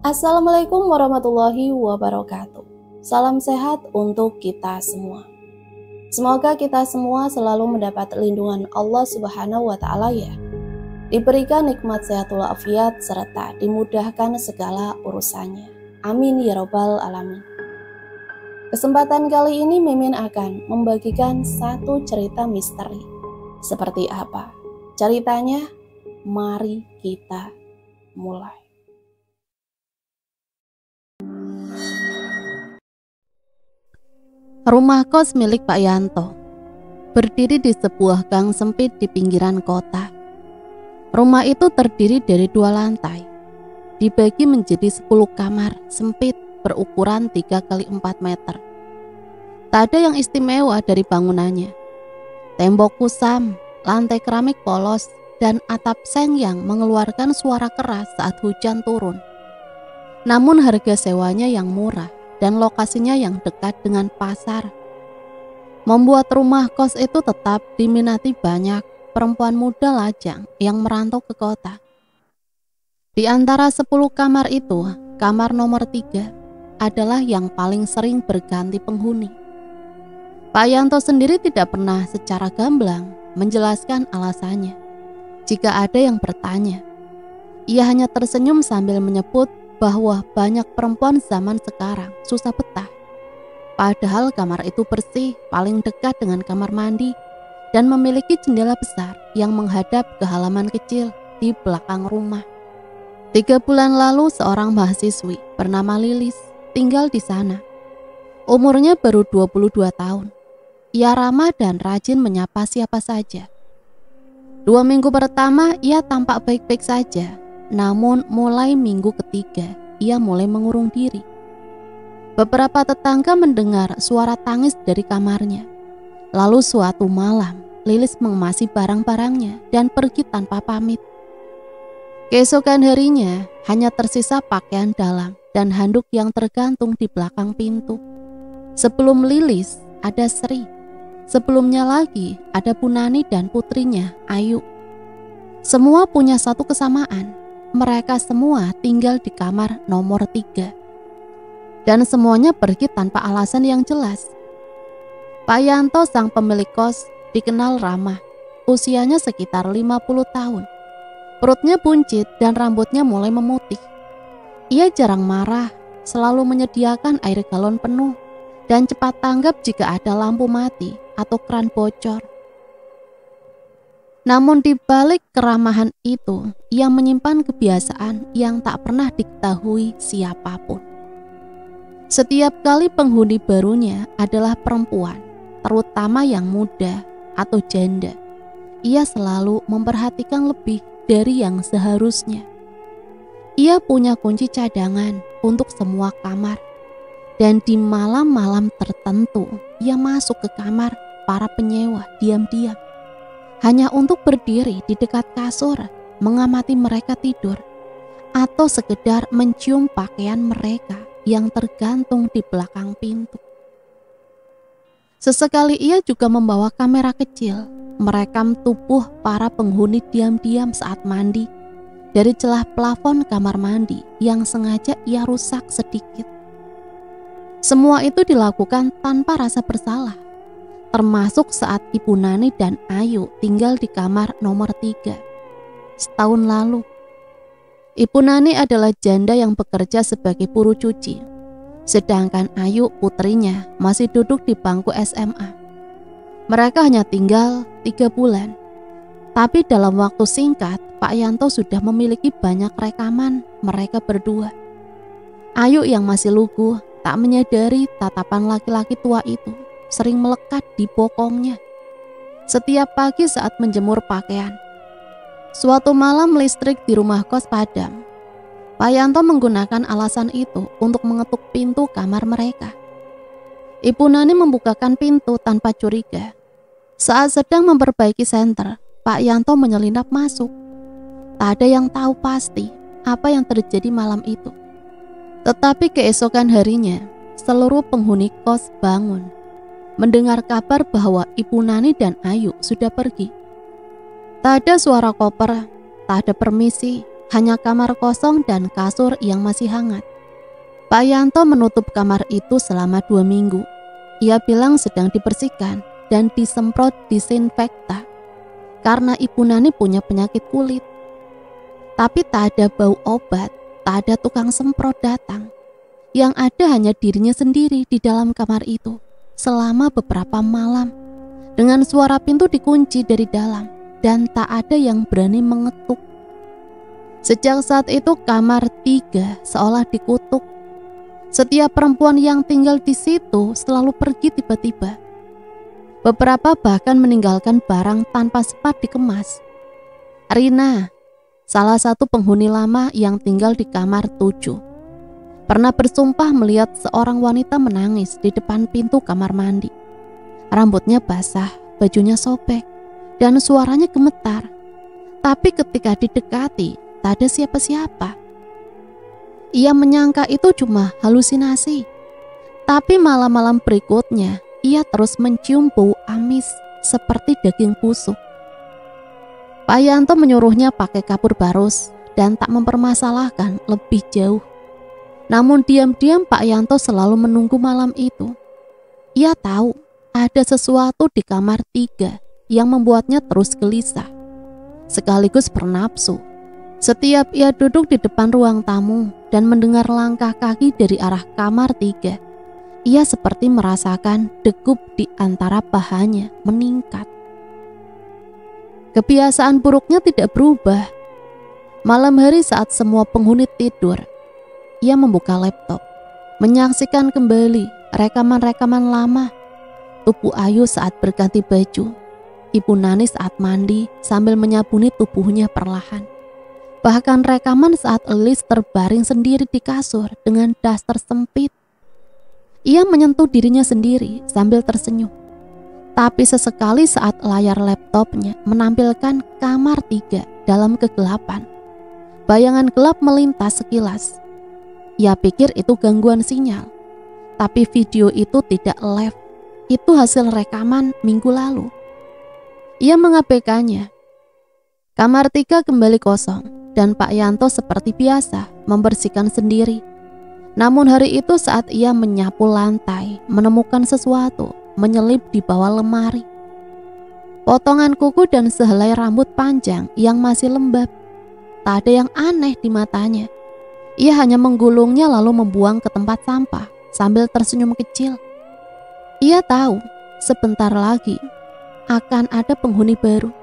Assalamualaikum warahmatullahi wabarakatuh. Salam sehat untuk kita semua. Semoga kita semua selalu mendapat lindungan Allah Subhanahu wa Ta'ala ya. Diberikan nikmat sehat walafiat serta dimudahkan segala urusannya. Amin ya robbal alamin. Kesempatan kali ini Mimin akan membagikan satu cerita misteri. Seperti apa ceritanya? Mari kita mulai. Rumah kos milik Pak Yanto berdiri di sebuah gang sempit di pinggiran kota. Rumah itu terdiri dari 2 lantai, dibagi menjadi 10 kamar sempit berukuran 3x4 meter. Tak ada yang istimewa dari bangunannya. Tembok kusam, lantai keramik polos, dan atap seng yang mengeluarkan suara keras saat hujan turun. Namun harga sewanya yang murah dan lokasinya yang dekat dengan pasar membuat rumah kos itu tetap diminati banyak perempuan muda lajang yang merantau ke kota. Di antara 10 kamar itu, kamar nomor 3 adalah yang paling sering berganti penghuni. Pak Yanto sendiri tidak pernah secara gamblang menjelaskan alasannya. Jika ada yang bertanya, ia hanya tersenyum sambil menyebut bahwa banyak perempuan zaman sekarang susah betah. Padahal kamar itu bersih, paling dekat dengan kamar mandi, dan memiliki jendela besar yang menghadap ke halaman kecil di belakang rumah. 3 bulan lalu seorang mahasiswi bernama Lilis tinggal di sana. Umurnya baru 22 tahun. Ia ramah dan rajin menyapa siapa saja. 2 minggu pertama ia tampak baik-baik saja. Namun mulai minggu ketiga, ia mulai mengurung diri. Beberapa tetangga mendengar suara tangis dari kamarnya. Lalu suatu malam, Lilis mengemasi barang-barangnya dan pergi tanpa pamit. Keesokan harinya, hanya tersisa pakaian dalam dan handuk yang tergantung di belakang pintu. Sebelum Lilis, ada Sri. Sebelumnya lagi, ada Punani dan putrinya, Ayu. Semua punya satu kesamaan. Mereka semua tinggal di kamar nomor 3. Dan semuanya pergi tanpa alasan yang jelas. Pak Yanto sang pemilik kos dikenal ramah. Usianya sekitar 50 tahun. Perutnya buncit dan rambutnya mulai memutih. Ia jarang marah, selalu menyediakan air galon penuh, dan cepat tanggap jika ada lampu mati atau keran bocor. Namun di balik keramahan itu, ia menyimpan kebiasaan yang tak pernah diketahui siapapun. Setiap kali penghuni barunya adalah perempuan, terutama yang muda atau janda, ia selalu memperhatikan lebih dari yang seharusnya. Ia punya kunci cadangan untuk semua kamar, dan di malam-malam tertentu, ia masuk ke kamar para penyewa diam-diam. Hanya untuk berdiri di dekat kasur, mengamati mereka tidur, atau sekedar mencium pakaian mereka yang tergantung di belakang pintu. Sesekali ia juga membawa kamera kecil, merekam tubuh para penghuni diam-diam saat mandi dari celah plafon kamar mandi yang sengaja ia rusak sedikit. Semua itu dilakukan tanpa rasa bersalah. Termasuk saat Ibu Nani dan Ayu tinggal di kamar nomor 3 setahun lalu. Ibu Nani adalah janda yang bekerja sebagai buruh cuci, sedangkan Ayu putrinya masih duduk di bangku SMA. Mereka hanya tinggal 3 bulan, tapi dalam waktu singkat Pak Yanto sudah memiliki banyak rekaman mereka berdua. Ayu yang masih lugu tak menyadari tatapan laki-laki tua itu sering melekat di bokongnya setiap pagi saat menjemur pakaian. Suatu malam listrik di rumah kos padam. Pak Yanto menggunakan alasan itu untuk mengetuk pintu kamar mereka. Ibu Nani membukakan pintu tanpa curiga. Saat sedang memperbaiki senter, Pak Yanto menyelinap masuk. Tak ada yang tahu pasti apa yang terjadi malam itu. Tetapi keesokan harinya, seluruh penghuni kos bangun mendengar kabar bahwa Ibu Nani dan Ayu sudah pergi. Tak ada suara koper, tak ada permisi, hanya kamar kosong dan kasur yang masih hangat. Pak Yanto menutup kamar itu selama 2 minggu. Ia bilang sedang dibersihkan dan disemprot disinfektan karena Ibu Nani punya penyakit kulit. Tapi tak ada bau obat, tak ada tukang semprot datang. Yang ada hanya dirinya sendiri di dalam kamar itu selama beberapa malam, dengan suara pintu dikunci dari dalam dan tak ada yang berani mengetuk. Sejak saat itu kamar 3 seolah dikutuk. Setiap perempuan yang tinggal di situ selalu pergi tiba-tiba. Beberapa bahkan meninggalkan barang tanpa sempat dikemas. Rina, salah satu penghuni lama yang tinggal di kamar 7, pernah bersumpah melihat seorang wanita menangis di depan pintu kamar mandi. Rambutnya basah, bajunya sobek, dan suaranya gemetar. Tapi ketika didekati, tak ada siapa-siapa. Ia menyangka itu cuma halusinasi. Tapi malam-malam berikutnya, ia terus mencium bau amis seperti daging busuk. Pak Yanto menyuruhnya pakai kapur barus dan tak mempermasalahkan lebih jauh. Namun diam-diam Pak Yanto selalu menunggu malam itu. Ia tahu ada sesuatu di kamar 3 yang membuatnya terus gelisah, sekaligus bernafsu. Setiap ia duduk di depan ruang tamu dan mendengar langkah kaki dari arah kamar 3, ia seperti merasakan degup di antara pahanya meningkat. Kebiasaan buruknya tidak berubah. Malam hari saat semua penghuni tidur, ia membuka laptop, menyaksikan kembali rekaman-rekaman lama. Tubuh Ayu saat berganti baju, Ibu Nani saat mandi sambil menyabuni tubuhnya perlahan. Bahkan rekaman saat Elis terbaring sendiri di kasur dengan daster sempit. Ia menyentuh dirinya sendiri sambil tersenyum. Tapi sesekali saat layar laptopnya menampilkan kamar 3 dalam kegelapan, bayangan gelap melintas sekilas. Ia pikir itu gangguan sinyal. Tapi video itu tidak live. Itu hasil rekaman minggu lalu. Ia mengabaikannya. Kamar 3 kembali kosong. Dan Pak Yanto seperti biasa membersihkan sendiri. Namun hari itu saat ia menyapu lantai, menemukan sesuatu menyelip di bawah lemari. Potongan kuku dan sehelai rambut panjang yang masih lembab. Tak ada yang aneh di matanya. Ia hanya menggulungnya lalu membuang ke tempat sampah sambil tersenyum kecil. Ia tahu sebentar lagi akan ada penghuni baru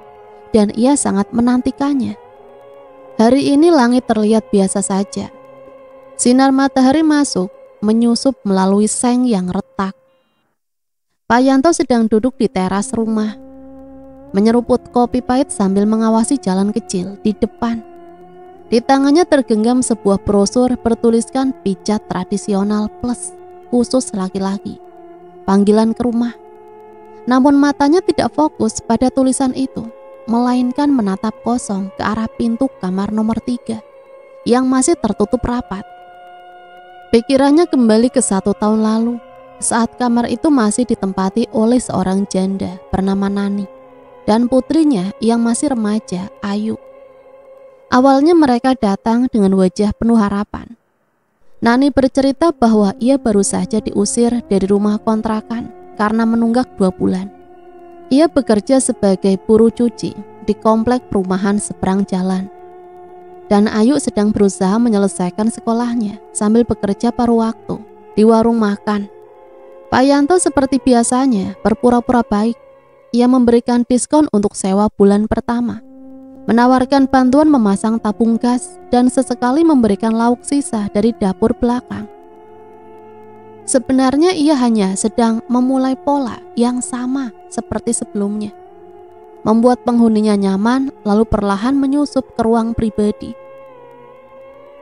dan ia sangat menantikannya. Hari ini langit terlihat biasa saja. Sinar matahari masuk, menyusup melalui seng yang retak. Pak Yanto sedang duduk di teras rumah, menyeruput kopi pahit sambil mengawasi jalan kecil di depan. Di tangannya tergenggam sebuah brosur bertuliskan pijat tradisional plus khusus laki-laki, panggilan ke rumah. Namun matanya tidak fokus pada tulisan itu, melainkan menatap kosong ke arah pintu kamar nomor 3 yang masih tertutup rapat. Pikirannya kembali ke 1 tahun lalu saat kamar itu masih ditempati oleh seorang janda bernama Nani dan putrinya yang masih remaja, Ayu. Awalnya mereka datang dengan wajah penuh harapan. Nani bercerita bahwa ia baru saja diusir dari rumah kontrakan karena menunggak 2 bulan. Ia bekerja sebagai buruh cuci di komplek perumahan seberang jalan. Dan Ayu sedang berusaha menyelesaikan sekolahnya sambil bekerja paruh waktu di warung makan. Pak Yanto seperti biasanya berpura-pura baik. Ia memberikan diskon untuk sewa bulan pertama, menawarkan bantuan memasang tabung gas, dan sesekali memberikan lauk sisa dari dapur belakang. Sebenarnya ia hanya sedang memulai pola yang sama seperti sebelumnya. Membuat penghuninya nyaman lalu perlahan menyusup ke ruang pribadi.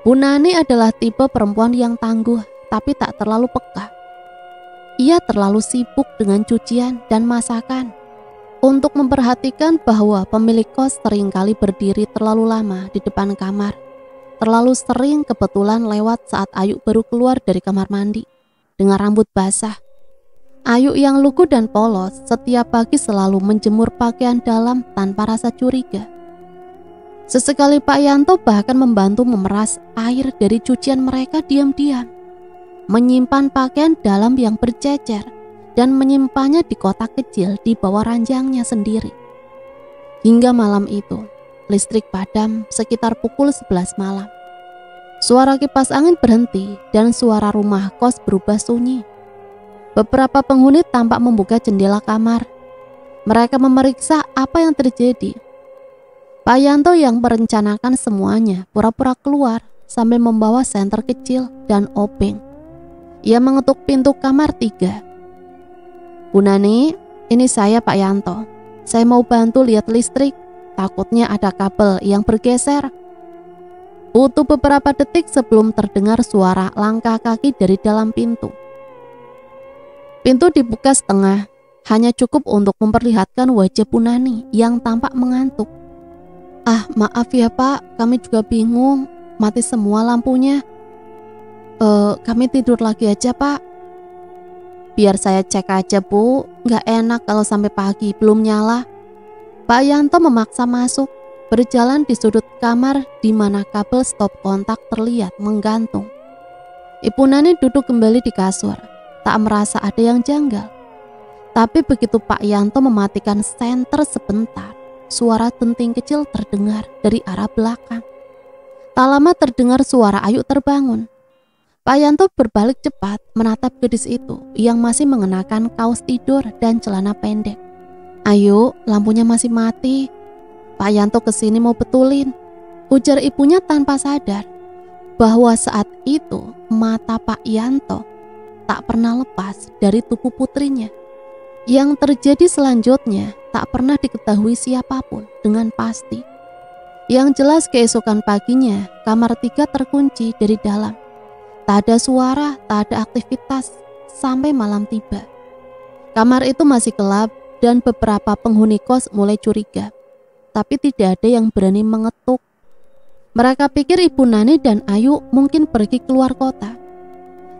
Bu Nani adalah tipe perempuan yang tangguh tapi tak terlalu peka. Ia terlalu sibuk dengan cucian dan masakan untuk memperhatikan bahwa pemilik kos seringkali berdiri terlalu lama di depan kamar. Terlalu sering kebetulan lewat saat Ayu baru keluar dari kamar mandi dengan rambut basah. Ayu yang lugu dan polos setiap pagi selalu menjemur pakaian dalam tanpa rasa curiga. Sesekali Pak Yanto bahkan membantu memeras air dari cucian mereka diam-diam, menyimpan pakaian dalam yang bercecer, dan menyimpannya di kotak kecil di bawah ranjangnya sendiri. Hingga malam itu, listrik padam sekitar pukul 11 malam. Suara kipas angin berhenti dan suara rumah kos berubah sunyi. Beberapa penghuni tampak membuka jendela kamar. Mereka memeriksa apa yang terjadi. Pak Yanto yang merencanakan semuanya pura-pura keluar sambil membawa senter kecil dan obeng. Ia mengetuk pintu kamar 3. "Bu Nani, ini saya Pak Yanto. Saya mau bantu lihat listrik. Takutnya ada kabel yang bergeser." Butuh beberapa detik sebelum terdengar suara langkah kaki dari dalam pintu. Pintu dibuka setengah, hanya cukup untuk memperlihatkan wajah Bu Nani yang tampak mengantuk. "Ah, maaf ya Pak, kami juga bingung, mati semua lampunya. Kami tidur lagi aja Pak." "Biar saya cek aja Bu, nggak enak kalau sampai pagi belum nyala." Pak Yanto memaksa masuk, berjalan di sudut kamar di mana kabel stop kontak terlihat menggantung. Ibu Nani duduk kembali di kasur, tak merasa ada yang janggal. Tapi begitu Pak Yanto mematikan senter sebentar, suara denting kecil terdengar dari arah belakang. Tak lama terdengar suara Ayu terbangun. Pak Yanto berbalik cepat menatap gadis itu yang masih mengenakan kaos tidur dan celana pendek. "Ayu, lampunya masih mati. Pak Yanto kesini mau betulin," ujar ibunya tanpa sadar bahwa saat itu mata Pak Yanto tak pernah lepas dari tubuh putrinya. Yang terjadi selanjutnya tak pernah diketahui siapapun dengan pasti. Yang jelas keesokan paginya kamar 3 terkunci dari dalam. Tak ada suara, tak ada aktivitas sampai malam tiba. Kamar itu masih gelap dan beberapa penghuni kos mulai curiga. Tapi tidak ada yang berani mengetuk. Mereka pikir Ibu Nani dan Ayu mungkin pergi keluar kota.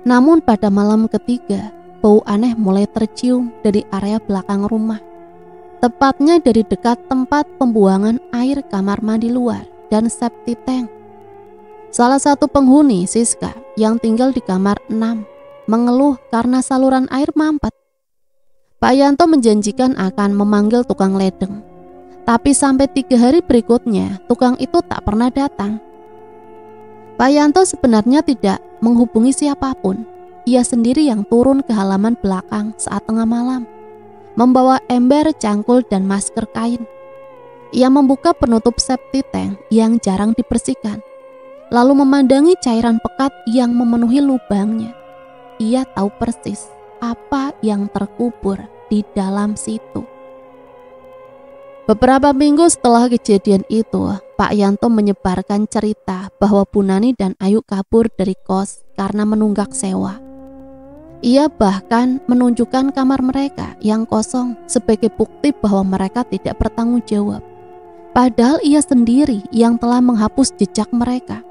Namun pada malam ketiga, bau aneh mulai tercium dari area belakang rumah. Tepatnya dari dekat tempat pembuangan air kamar mandi luar dan septic tank. Salah satu penghuni, Siska, yang tinggal di kamar 6, mengeluh karena saluran air mampet. Pak Yanto menjanjikan akan memanggil tukang ledeng. Tapi sampai 3 hari berikutnya, tukang itu tak pernah datang. Pak Yanto sebenarnya tidak menghubungi siapapun. Ia sendiri yang turun ke halaman belakang saat tengah malam, membawa ember, cangkul, dan masker kain. Ia membuka penutup septic tank yang jarang dibersihkan, lalu memandangi cairan pekat yang memenuhi lubangnya. Ia tahu persis apa yang terkubur di dalam situ. Beberapa minggu setelah kejadian itu, Pak Yanto menyebarkan cerita bahwa Bu Nani dan Ayu kabur dari kos karena menunggak sewa. Ia bahkan menunjukkan kamar mereka yang kosong sebagai bukti bahwa mereka tidak bertanggung jawab. Padahal ia sendiri yang telah menghapus jejak mereka,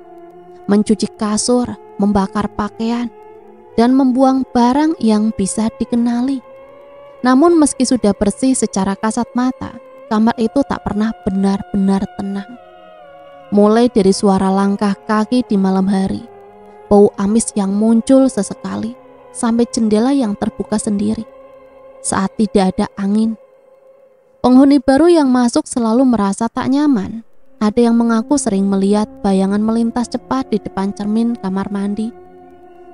mencuci kasur, membakar pakaian, dan membuang barang yang bisa dikenali. Namun meski sudah bersih secara kasat mata, kamar itu tak pernah benar-benar tenang. Mulai dari suara langkah kaki di malam hari, bau amis yang muncul sesekali, sampai jendela yang terbuka sendiri saat tidak ada angin. Penghuni baru yang masuk selalu merasa tak nyaman. Ada yang mengaku sering melihat bayangan melintas cepat di depan cermin kamar mandi.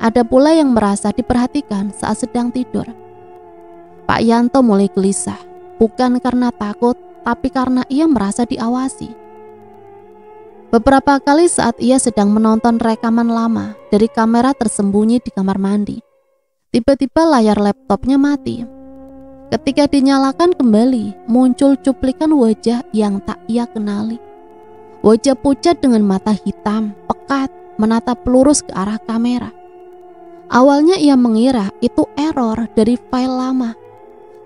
Ada pula yang merasa diperhatikan saat sedang tidur. Pak Yanto mulai gelisah, bukan karena takut, tapi karena ia merasa diawasi. Beberapa kali saat ia sedang menonton rekaman lama dari kamera tersembunyi di kamar mandi, tiba-tiba layar laptopnya mati. Ketika dinyalakan kembali, muncul cuplikan wajah yang tak ia kenali. Wajah pucat dengan mata hitam, pekat, menatap lurus ke arah kamera. Awalnya ia mengira itu error dari file lama.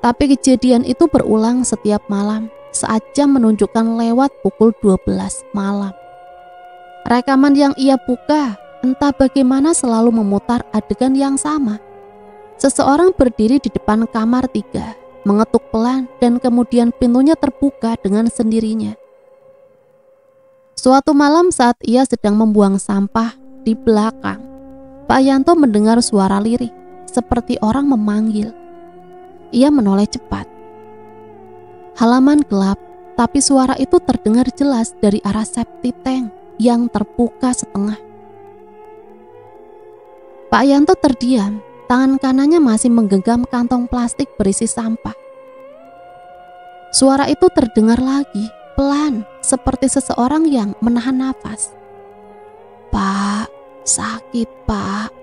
Tapi kejadian itu berulang setiap malam saat jam menunjukkan lewat pukul 12 malam. Rekaman yang ia buka entah bagaimana selalu memutar adegan yang sama. Seseorang berdiri di depan kamar 3, mengetuk pelan dan kemudian pintunya terbuka dengan sendirinya. Suatu malam saat ia sedang membuang sampah di belakang, Pak Yanto mendengar suara lirih seperti orang memanggil. Ia menoleh cepat. Halaman gelap, tapi suara itu terdengar jelas dari arah septic tank yang terbuka setengah. Pak Yanto terdiam, tangan kanannya masih menggenggam kantong plastik berisi sampah. Suara itu terdengar lagi, pelan, seperti seseorang yang menahan nafas. "Pak, sakit Pak."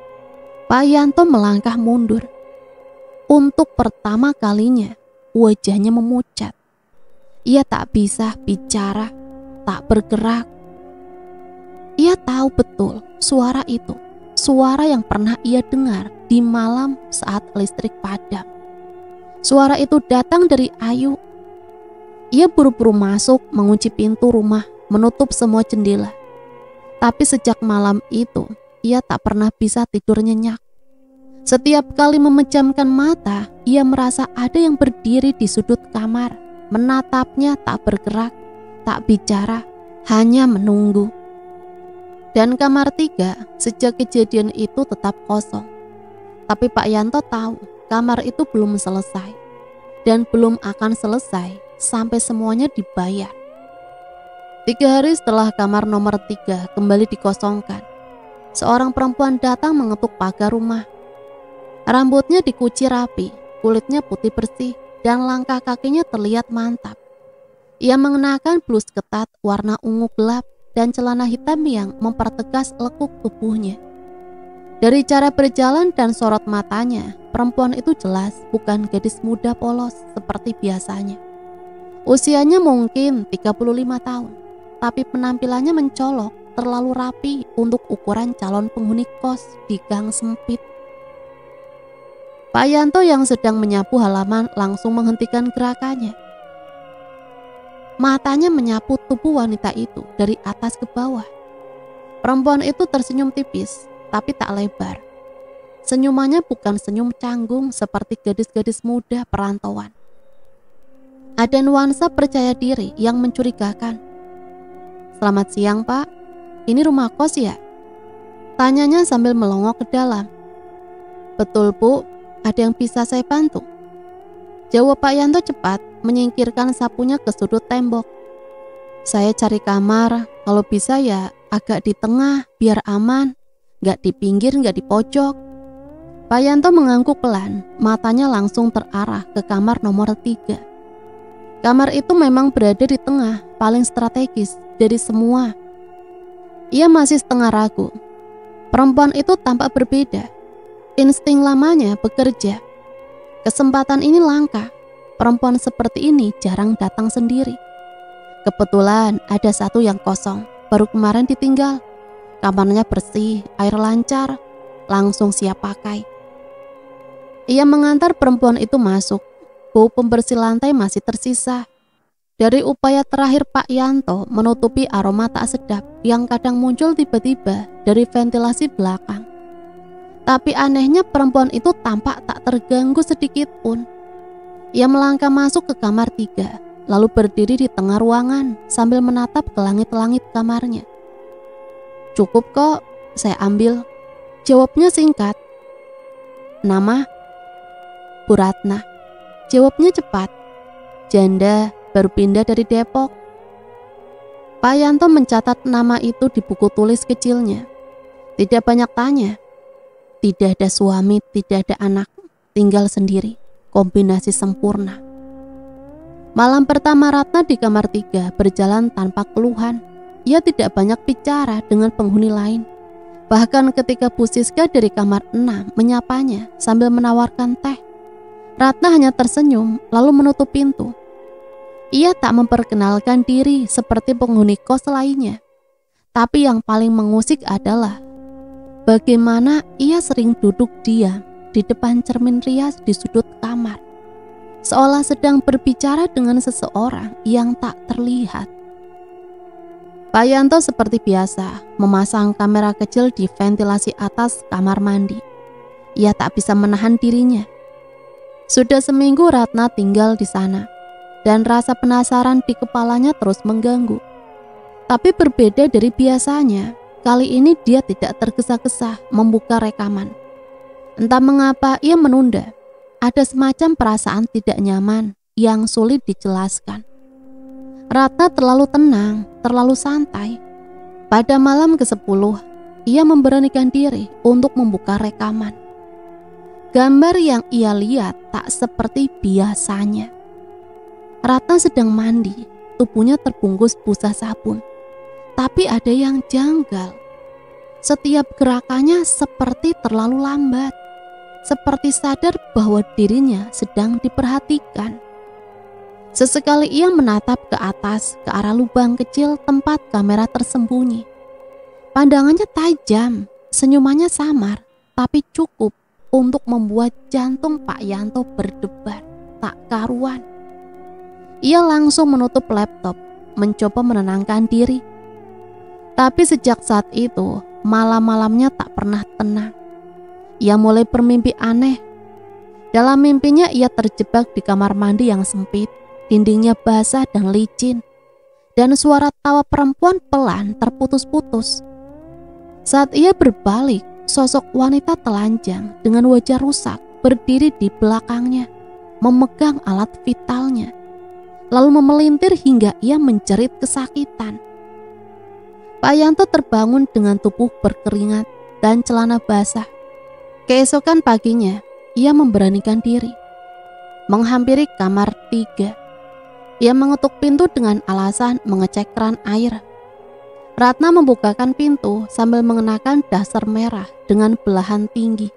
Pak Yanto melangkah mundur. Untuk pertama kalinya, wajahnya memucat. Ia tak bisa bicara, tak bergerak. Ia tahu betul suara itu, suara yang pernah ia dengar di malam saat listrik padam. Suara itu datang dari Ayu. Ia buru-buru masuk, mengunci pintu rumah, menutup semua jendela. Tapi sejak malam itu, ia tak pernah bisa tidur nyenyak. Setiap kali memejamkan mata, ia merasa ada yang berdiri di sudut kamar, menatapnya tak bergerak, tak bicara, hanya menunggu. Dan kamar 3 sejak kejadian itu tetap kosong. Tapi Pak Yanto tahu kamar itu belum selesai dan belum akan selesai sampai semuanya dibayar. 3 hari setelah kamar nomor 3 kembali dikosongkan, seorang perempuan datang mengetuk pagar rumah. Rambutnya dikuci rapi, kulitnya putih bersih, dan langkah kakinya terlihat mantap. Ia mengenakan blus ketat warna ungu gelap dan celana hitam yang mempertegas lekuk tubuhnya. Dari cara berjalan dan sorot matanya, perempuan itu jelas bukan gadis muda polos seperti biasanya. Usianya mungkin 35 tahun, tapi penampilannya mencolok, terlalu rapi untuk ukuran calon penghuni kos di gang sempit. Pak Yanto yang sedang menyapu halaman langsung menghentikan gerakannya. Matanya menyapu tubuh wanita itu dari atas ke bawah. Perempuan itu tersenyum tipis, tapi tak lebar. Senyumannya bukan senyum canggung seperti gadis-gadis muda perantauan. Ada nuansa percaya diri yang mencurigakan. "Selamat siang Pak, ini rumah kos ya?" Tanyanya sambil melongok ke dalam. "Betul Bu, ada yang bisa saya bantu?" Jawab Pak Yanto cepat, menyingkirkan sapunya ke sudut tembok. "Saya cari kamar, kalau bisa ya agak di tengah biar aman, gak di pinggir gak di pojok." Pak Yanto mengangguk pelan, matanya langsung terarah ke kamar nomor 3. Kamar itu memang berada di tengah, paling strategis dari semua. Ia masih setengah ragu. Perempuan itu tampak berbeda. Insting lamanya bekerja. Kesempatan ini langka. Perempuan seperti ini jarang datang sendiri. Kebetulan ada satu yang kosong, baru kemarin ditinggal. Kamarnya bersih, air lancar, langsung siap pakai. Ia mengantar perempuan itu masuk. Bau pembersih lantai masih tersisa. Dari upaya terakhir Pak Yanto menutupi aroma tak sedap yang kadang muncul tiba-tiba dari ventilasi belakang. Tapi anehnya perempuan itu tampak tak terganggu sedikit pun. Ia melangkah masuk ke kamar 3, lalu berdiri di tengah ruangan sambil menatap ke langit-langit kamarnya. "Cukup kok, saya ambil," jawabnya singkat. "Nama?" "Bu Ratna." Jawabnya cepat. "Janda, baru pindah dari Depok." Pak Yanto mencatat nama itu di buku tulis kecilnya. Tidak banyak tanya. Tidak ada suami, tidak ada anak, tinggal sendiri. Kombinasi sempurna. Malam pertama Ratna di kamar 3 berjalan tanpa keluhan. Ia tidak banyak bicara dengan penghuni lain. Bahkan ketika Bu Siska dari kamar 6 menyapanya sambil menawarkan teh, Ratna hanya tersenyum lalu menutup pintu. Ia tak memperkenalkan diri seperti penghuni kos lainnya. Tapi yang paling mengusik adalah bagaimana ia sering duduk diam di depan cermin rias di sudut kamar, seolah sedang berbicara dengan seseorang yang tak terlihat. Pak Yanto seperti biasa memasang kamera kecil di ventilasi atas kamar mandi. Ia tak bisa menahan dirinya. Sudah seminggu Ratna tinggal di sana, dan rasa penasaran di kepalanya terus mengganggu. Tapi berbeda dari biasanya, kali ini dia tidak tergesa-gesa membuka rekaman. Entah mengapa ia menunda. Ada semacam perasaan tidak nyaman yang sulit dijelaskan. Ratna terlalu tenang, terlalu santai. Pada malam ke-10, ia memberanikan diri untuk membuka rekaman. Gambar yang ia lihat tak seperti biasanya. Ratna sedang mandi, tubuhnya terbungkus busa sabun. Tapi ada yang janggal. Setiap gerakannya seperti terlalu lambat, seperti sadar bahwa dirinya sedang diperhatikan. Sesekali ia menatap ke atas, ke arah lubang kecil tempat kamera tersembunyi. Pandangannya tajam, senyumannya samar, tapi cukup untuk membuat jantung Pak Yanto berdebar tak karuan. Ia langsung menutup laptop, mencoba menenangkan diri. Tapi sejak saat itu, malam-malamnya tak pernah tenang. Ia mulai bermimpi aneh. Dalam mimpinya ia terjebak di kamar mandi yang sempit. Dindingnya basah dan licin, dan suara tawa perempuan pelan terputus-putus. Saat ia berbalik, sosok wanita telanjang dengan wajah rusak berdiri di belakangnya, memegang alat vitalnya, lalu memelintir hingga ia menjerit kesakitan. Pak Yanto terbangun dengan tubuh berkeringat dan celana basah. Keesokan paginya, ia memberanikan diri, menghampiri kamar 3. Ia mengetuk pintu dengan alasan mengecek keran air. Ratna membukakan pintu sambil mengenakan dasar merah dengan belahan tinggi.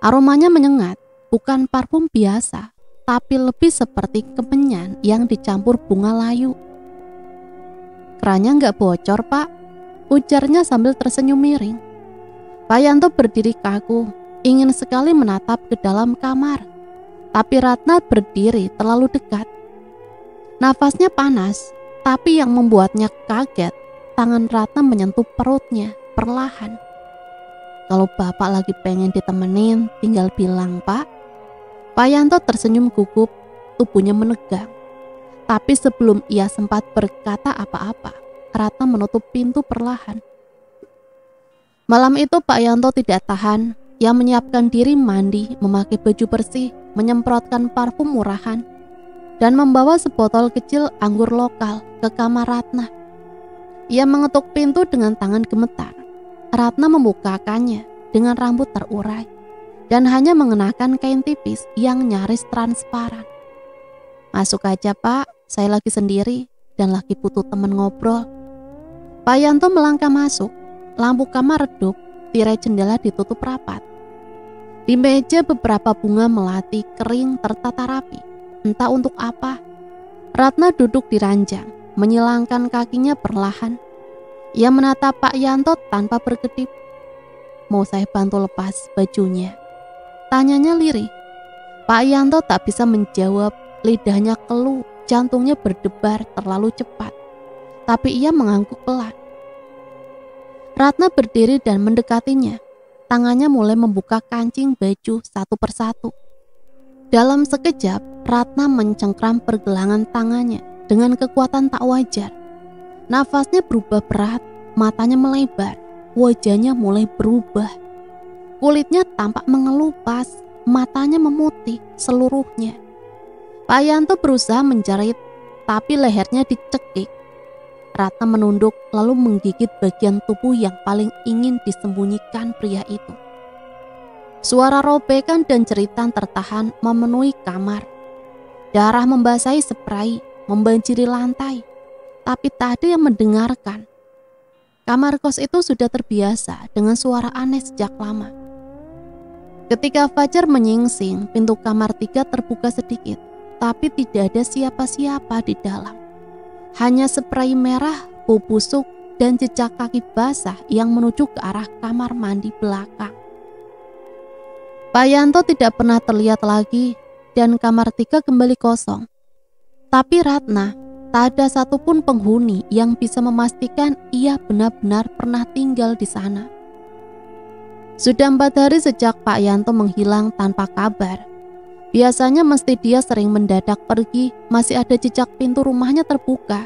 Aromanya menyengat, bukan parfum biasa, tapi lebih seperti kemenyan yang dicampur bunga layu. "Kerannya nggak bocor, Pak," ujarnya sambil tersenyum miring. Pak Yanto berdiri kaku, ingin sekali menatap ke dalam kamar. Tapi Ratna berdiri terlalu dekat. Nafasnya panas, tapi yang membuatnya kaget, tangan Ratna menyentuh perutnya perlahan. "Kalau Bapak lagi pengen ditemenin, tinggal bilang, Pak." Pak Yanto tersenyum gugup, tubuhnya menegang. Tapi sebelum ia sempat berkata apa-apa, Ratna menutup pintu perlahan. Malam itu Pak Yanto tidak tahan. Ia menyiapkan diri mandi, memakai baju bersih, menyemprotkan parfum murahan, dan membawa sebotol kecil anggur lokal ke kamar Ratna. Ia mengetuk pintu dengan tangan gemetar. Ratna membukakannya dengan rambut terurai dan hanya mengenakan kain tipis yang nyaris transparan. "Masuk aja, Pak, saya lagi sendiri dan lagi butuh teman ngobrol." Pak Yanto melangkah masuk. Lampu kamar redup, tirai jendela ditutup rapat. Di meja beberapa bunga melati kering tertata rapi. Entah untuk apa, Ratna duduk di ranjang, menyilangkan kakinya perlahan. Ia menatap Pak Yanto tanpa berkedip. "Mau saya bantu lepas bajunya?" tanyanya lirih. Pak Yanto tak bisa menjawab, lidahnya keluh, jantungnya berdebar terlalu cepat. Tapi ia mengangguk pelan. Ratna berdiri dan mendekatinya. Tangannya mulai membuka kancing baju satu persatu. Dalam sekejap, Ratna mencengkram pergelangan tangannya dengan kekuatan tak wajar. Nafasnya berubah berat, matanya melebar, wajahnya mulai berubah. Kulitnya tampak mengelupas, matanya memutih seluruhnya. Pak Yanto berusaha menjerit, tapi lehernya dicekik. Ratna menunduk lalu menggigit bagian tubuh yang paling ingin disembunyikan pria itu. Suara robekan dan jeritan tertahan memenuhi kamar. Darah membasahi spray, membanjiri lantai, tapi tak ada yang mendengarkan. Kamar kos itu sudah terbiasa dengan suara aneh sejak lama. Ketika fajar menyingsing, pintu kamar 3 terbuka sedikit, tapi tidak ada siapa-siapa di dalam. Hanya spray merah, bau busuk, dan jejak kaki basah yang menuju ke arah kamar mandi belakang. Pak Yanto tidak pernah terlihat lagi dan kamar 3 kembali kosong. Tapi Ratna, tak ada satupun penghuni yang bisa memastikan ia benar-benar pernah tinggal di sana. Sudah 4 hari sejak Pak Yanto menghilang tanpa kabar. Biasanya mesti dia sering mendadak pergi, masih ada jejak pintu rumahnya terbuka.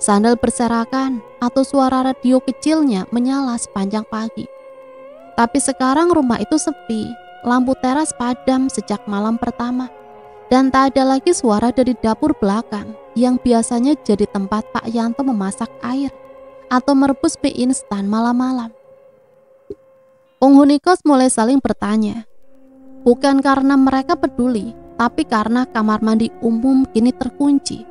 sandal berserakan, atau suara radio kecilnya menyala sepanjang pagi. Tapi sekarang rumah itu sepi, lampu teras padam sejak malam pertama, dan tak ada lagi suara dari dapur belakang yang biasanya jadi tempat Pak Yanto memasak air atau merebus mie instan malam-malam. Penghuni kos mulai saling bertanya, bukan karena mereka peduli, tapi karena kamar mandi umum kini terkunci.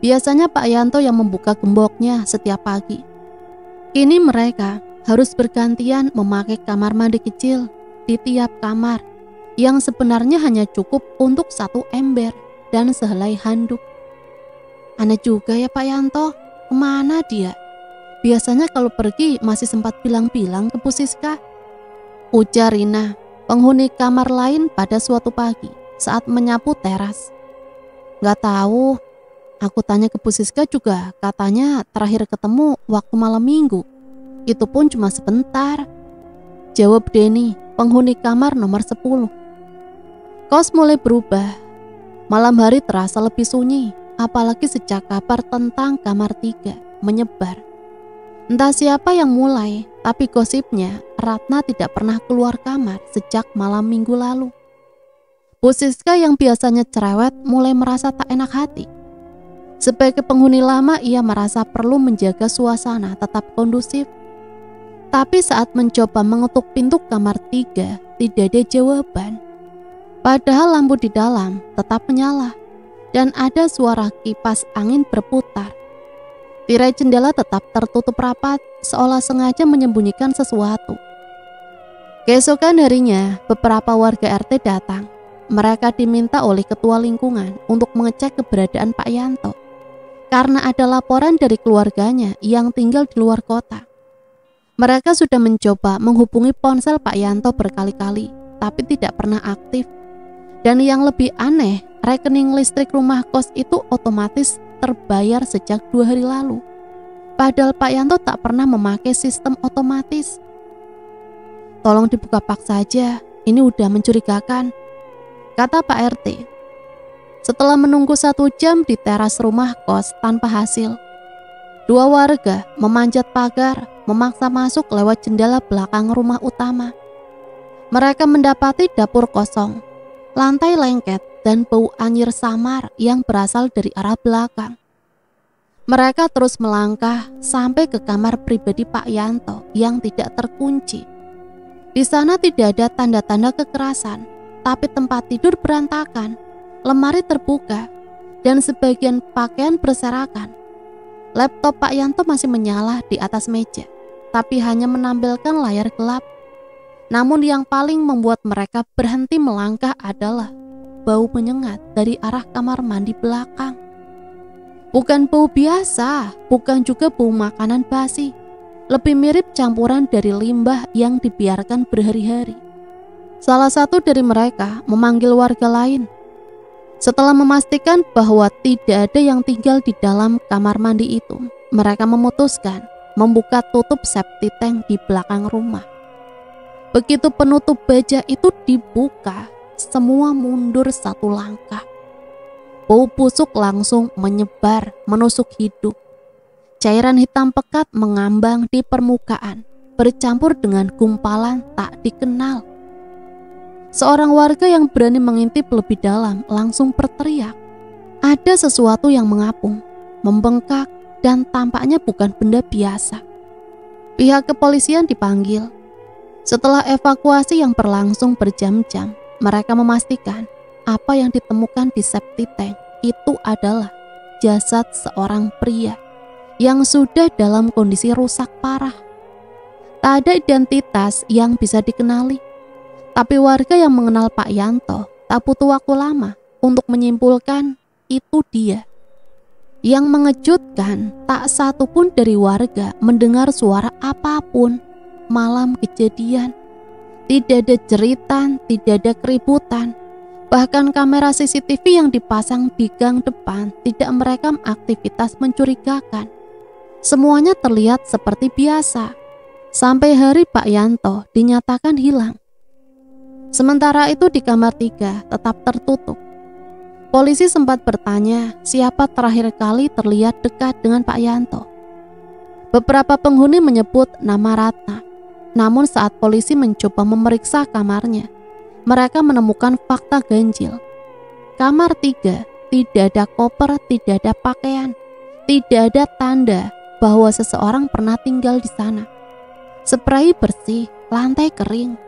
Biasanya Pak Yanto yang membuka gemboknya setiap pagi. Kini mereka harus bergantian memakai kamar mandi kecil di tiap kamar yang sebenarnya hanya cukup untuk satu ember dan sehelai handuk. Aneh juga ya Pak Yanto, kemana dia? Biasanya kalau pergi masih sempat bilang-bilang ke Bu Siska, ujar Rina, penghuni kamar lain pada suatu pagi saat menyapu teras. Gak tahu, aku tanya ke Bu Siska juga, katanya terakhir ketemu waktu malam minggu. Itu pun cuma sebentar, jawab Denny, penghuni kamar nomor 10. Kos mulai berubah. Malam hari terasa lebih sunyi, apalagi sejak kabar tentang kamar 3 menyebar. Entah siapa yang mulai, tapi gosipnya Ratna tidak pernah keluar kamar sejak malam minggu lalu. Bu Siska yang biasanya cerewet mulai merasa tak enak hati. Sebagai penghuni lama, ia merasa perlu menjaga suasana tetap kondusif. Tapi saat mencoba mengetuk pintu kamar 3, tidak ada jawaban. Padahal lampu di dalam tetap menyala dan ada suara kipas angin berputar. Tirai jendela tetap tertutup rapat, seolah sengaja menyembunyikan sesuatu. Keesokan harinya, beberapa warga RT datang. Mereka diminta oleh ketua lingkungan untuk mengecek keberadaan Pak Yanto, karena ada laporan dari keluarganya yang tinggal di luar kota. Mereka sudah mencoba menghubungi ponsel Pak Yanto berkali-kali, tapi tidak pernah aktif. Dan yang lebih aneh, rekening listrik rumah kos itu otomatis terbayar sejak 2 hari lalu. Padahal Pak Yanto tak pernah memakai sistem otomatis. Tolong dibuka pak saja, ini udah mencurigakan, kata Pak RT. Setelah menunggu 1 jam di teras rumah kos tanpa hasil, 2 warga memanjat pagar, memaksa masuk lewat jendela belakang rumah utama. Mereka mendapati dapur kosong, lantai lengket, dan bau anyir samar yang berasal dari arah belakang. Mereka terus melangkah sampai ke kamar pribadi Pak Yanto yang tidak terkunci. Di sana tidak ada tanda-tanda kekerasan, tapi tempat tidur berantakan, lemari terbuka, dan sebagian pakaian berserakan. Laptop Pak Yanto masih menyala di atas meja, tapi hanya menampilkan layar gelap. Namun yang paling membuat mereka berhenti melangkah adalah bau menyengat dari arah kamar mandi belakang. Bukan bau biasa, bukan juga bau makanan basi. Lebih mirip campuran dari limbah yang dibiarkan berhari-hari. Salah satu dari mereka memanggil warga lain. Setelah memastikan bahwa tidak ada yang tinggal di dalam kamar mandi itu, mereka memutuskan membuka tutup septic tank di belakang rumah. Begitu penutup baja itu dibuka, semua mundur 1 langkah. Bau busuk langsung menyebar, menusuk hidung. Cairan hitam pekat mengambang di permukaan, bercampur dengan gumpalan tak dikenal. Seorang warga yang berani mengintip lebih dalam langsung berteriak. Ada sesuatu yang mengapung, membengkak, dan tampaknya bukan benda biasa. Pihak kepolisian dipanggil. Setelah evakuasi yang berlangsung berjam-jam, mereka memastikan apa yang ditemukan di septic tank itu adalah jasad seorang pria yang sudah dalam kondisi rusak parah. Tak ada identitas yang bisa dikenali, tapi warga yang mengenal Pak Yanto tak butuh waktu lama untuk menyimpulkan itu dia. Yang mengejutkan, tak satu pun dari warga mendengar suara apapun malam kejadian. Tidak ada jeritan, tidak ada keributan. Bahkan kamera CCTV yang dipasang di gang depan tidak merekam aktivitas mencurigakan. Semuanya terlihat seperti biasa, sampai hari Pak Yanto dinyatakan hilang. Sementara itu di kamar 3 tetap tertutup. Polisi sempat bertanya siapa terakhir kali terlihat dekat dengan Pak Yanto. Beberapa penghuni menyebut nama Ratna. Namun saat polisi mencoba memeriksa kamarnya, mereka menemukan fakta ganjil. Kamar 3 tidak ada koper, tidak ada pakaian, tidak ada tanda bahwa seseorang pernah tinggal di sana. Spray bersih, lantai kering.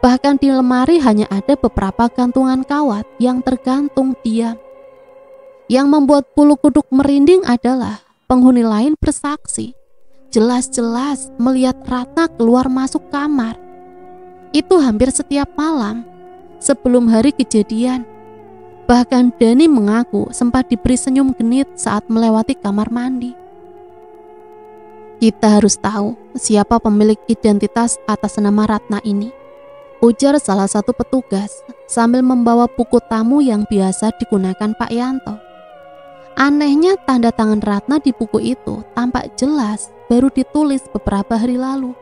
Bahkan di lemari hanya ada beberapa gantungan kawat yang tergantung diam. Yang membuat bulu kuduk merinding adalah penghuni lain bersaksi. Jelas-jelas melihat Ratna keluar masuk kamar. Itu hampir setiap malam sebelum hari kejadian. Bahkan Dani mengaku sempat diberi senyum genit saat melewati kamar mandi. Kita harus tahu siapa pemilik identitas atas nama Ratna ini, ujar salah satu petugas sambil membawa buku tamu yang biasa digunakan Pak Yanto. Anehnya tanda tangan Ratna di buku itu tampak jelas baru ditulis beberapa hari lalu.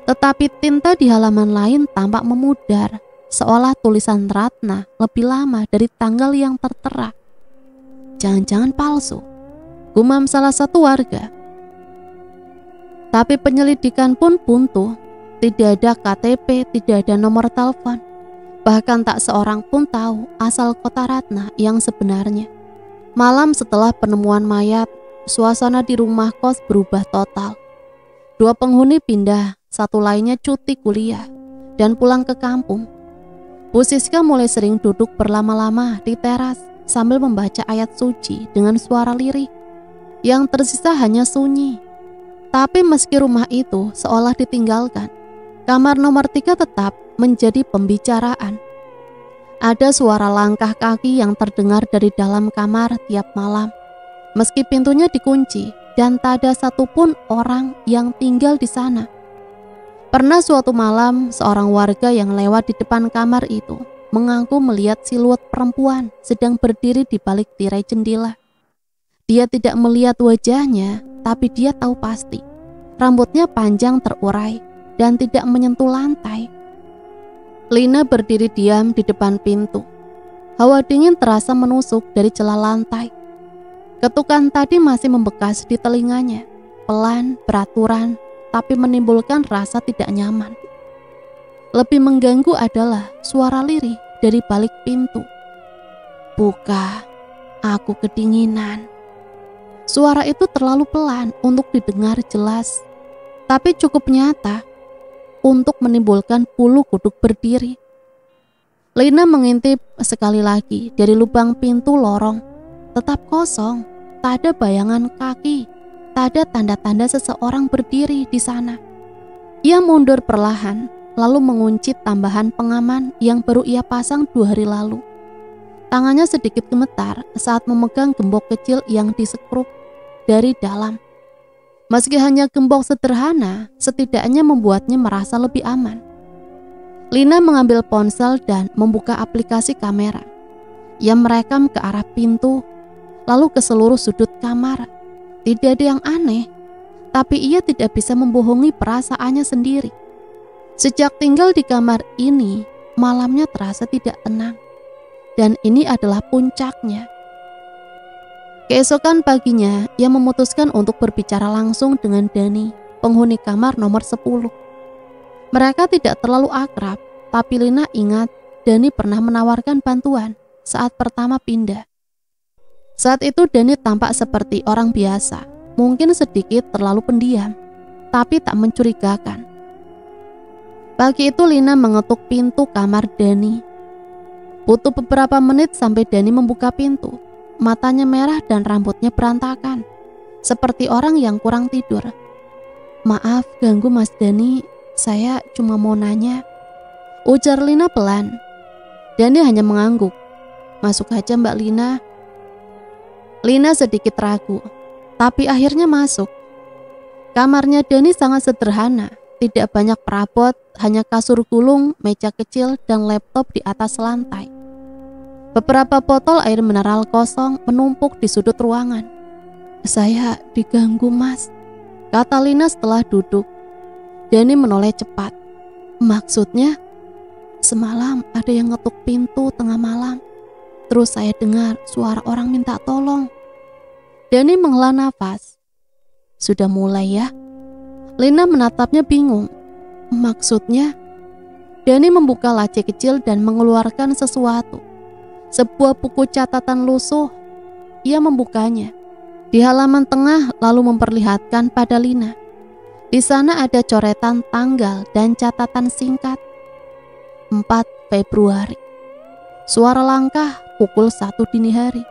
Tetapi tinta di halaman lain tampak memudar, seolah tulisan Ratna lebih lama dari tanggal yang tertera. Jangan-jangan palsu, gumam salah satu warga. Tapi penyelidikan pun buntu. Tidak ada KTP, tidak ada nomor telepon. Bahkan tak seorang pun tahu asal kota Ratna yang sebenarnya. Malam setelah penemuan mayat, suasana di rumah kos berubah total. 2 penghuni pindah, 1 lainnya cuti kuliah dan pulang ke kampung. Bu Siska mulai sering duduk berlama-lama di teras sambil membaca ayat suci dengan suara lirih. Yang tersisa hanya sunyi. Tapi meski rumah itu seolah ditinggalkan, kamar nomor 3 tetap menjadi pembicaraan. Ada suara langkah kaki yang terdengar dari dalam kamar tiap malam. Meski pintunya dikunci dan tak ada satupun orang yang tinggal di sana. Pernah suatu malam, seorang warga yang lewat di depan kamar itu mengaku melihat siluet perempuan sedang berdiri di balik tirai jendela. Dia tidak melihat wajahnya, tapi dia tahu pasti. Rambutnya panjang terurai dan tidak menyentuh lantai. Lina berdiri diam di depan pintu. Hawa dingin terasa menusuk dari celah lantai. Ketukan tadi masih membekas di telinganya, pelan, beraturan, tapi menimbulkan rasa tidak nyaman. Lebih mengganggu adalah suara lirih dari balik pintu. Buka, aku kedinginan. Suara itu terlalu pelan untuk didengar jelas, tapi cukup nyata untuk menimbulkan bulu kuduk berdiri. Lina mengintip sekali lagi dari lubang pintu lorong, tetap kosong, tak ada bayangan kaki, tak ada tanda-tanda seseorang berdiri di sana. Ia mundur perlahan, lalu mengunci tambahan pengaman yang baru ia pasang 2 hari lalu. Tangannya sedikit gemetar saat memegang gembok kecil yang disekrup dari dalam. Meski hanya gembok sederhana, setidaknya membuatnya merasa lebih aman. Lina mengambil ponsel dan membuka aplikasi kamera. Ia merekam ke arah pintu, lalu ke seluruh sudut kamar. Tidak ada yang aneh, tapi ia tidak bisa membohongi perasaannya sendiri. Sejak tinggal di kamar ini, malamnya terasa tidak tenang. Dan ini adalah puncaknya. Keesokan paginya, ia memutuskan untuk berbicara langsung dengan Dani, penghuni kamar nomor 10. Mereka tidak terlalu akrab, tapi Lina ingat Dani pernah menawarkan bantuan saat pertama pindah. Saat itu Dani tampak seperti orang biasa, mungkin sedikit terlalu pendiam, tapi tak mencurigakan. Pagi itu Lina mengetuk pintu kamar Dani. Butuh beberapa menit sampai Dani membuka pintu. Matanya merah dan rambutnya berantakan, seperti orang yang kurang tidur. Maaf ganggu Mas Dani, saya cuma mau nanya, ujar Lina pelan. Dani hanya mengangguk. Masuk aja Mbak Lina. Lina sedikit ragu, tapi akhirnya masuk. Kamarnya Dani sangat sederhana, tidak banyak perabot, hanya kasur gulung, meja kecil, dan laptop di atas lantai. Beberapa botol air mineral kosong menumpuk di sudut ruangan. Saya diganggu Mas, kata Lina setelah duduk. Dani menoleh cepat. Maksudnya? Semalam ada yang ngetuk pintu tengah malam. Terus saya dengar suara orang minta tolong. Dani menghela nafas. Sudah mulai ya? Lina menatapnya bingung. Maksudnya? Dani membuka laci kecil dan mengeluarkan sesuatu. Sebuah buku catatan lusuh. Ia membukanya. Di halaman tengah lalu memperlihatkan pada Lina. Di sana ada coretan tanggal dan catatan singkat. 4 Februari. Suara langkah pukul 1 dini hari.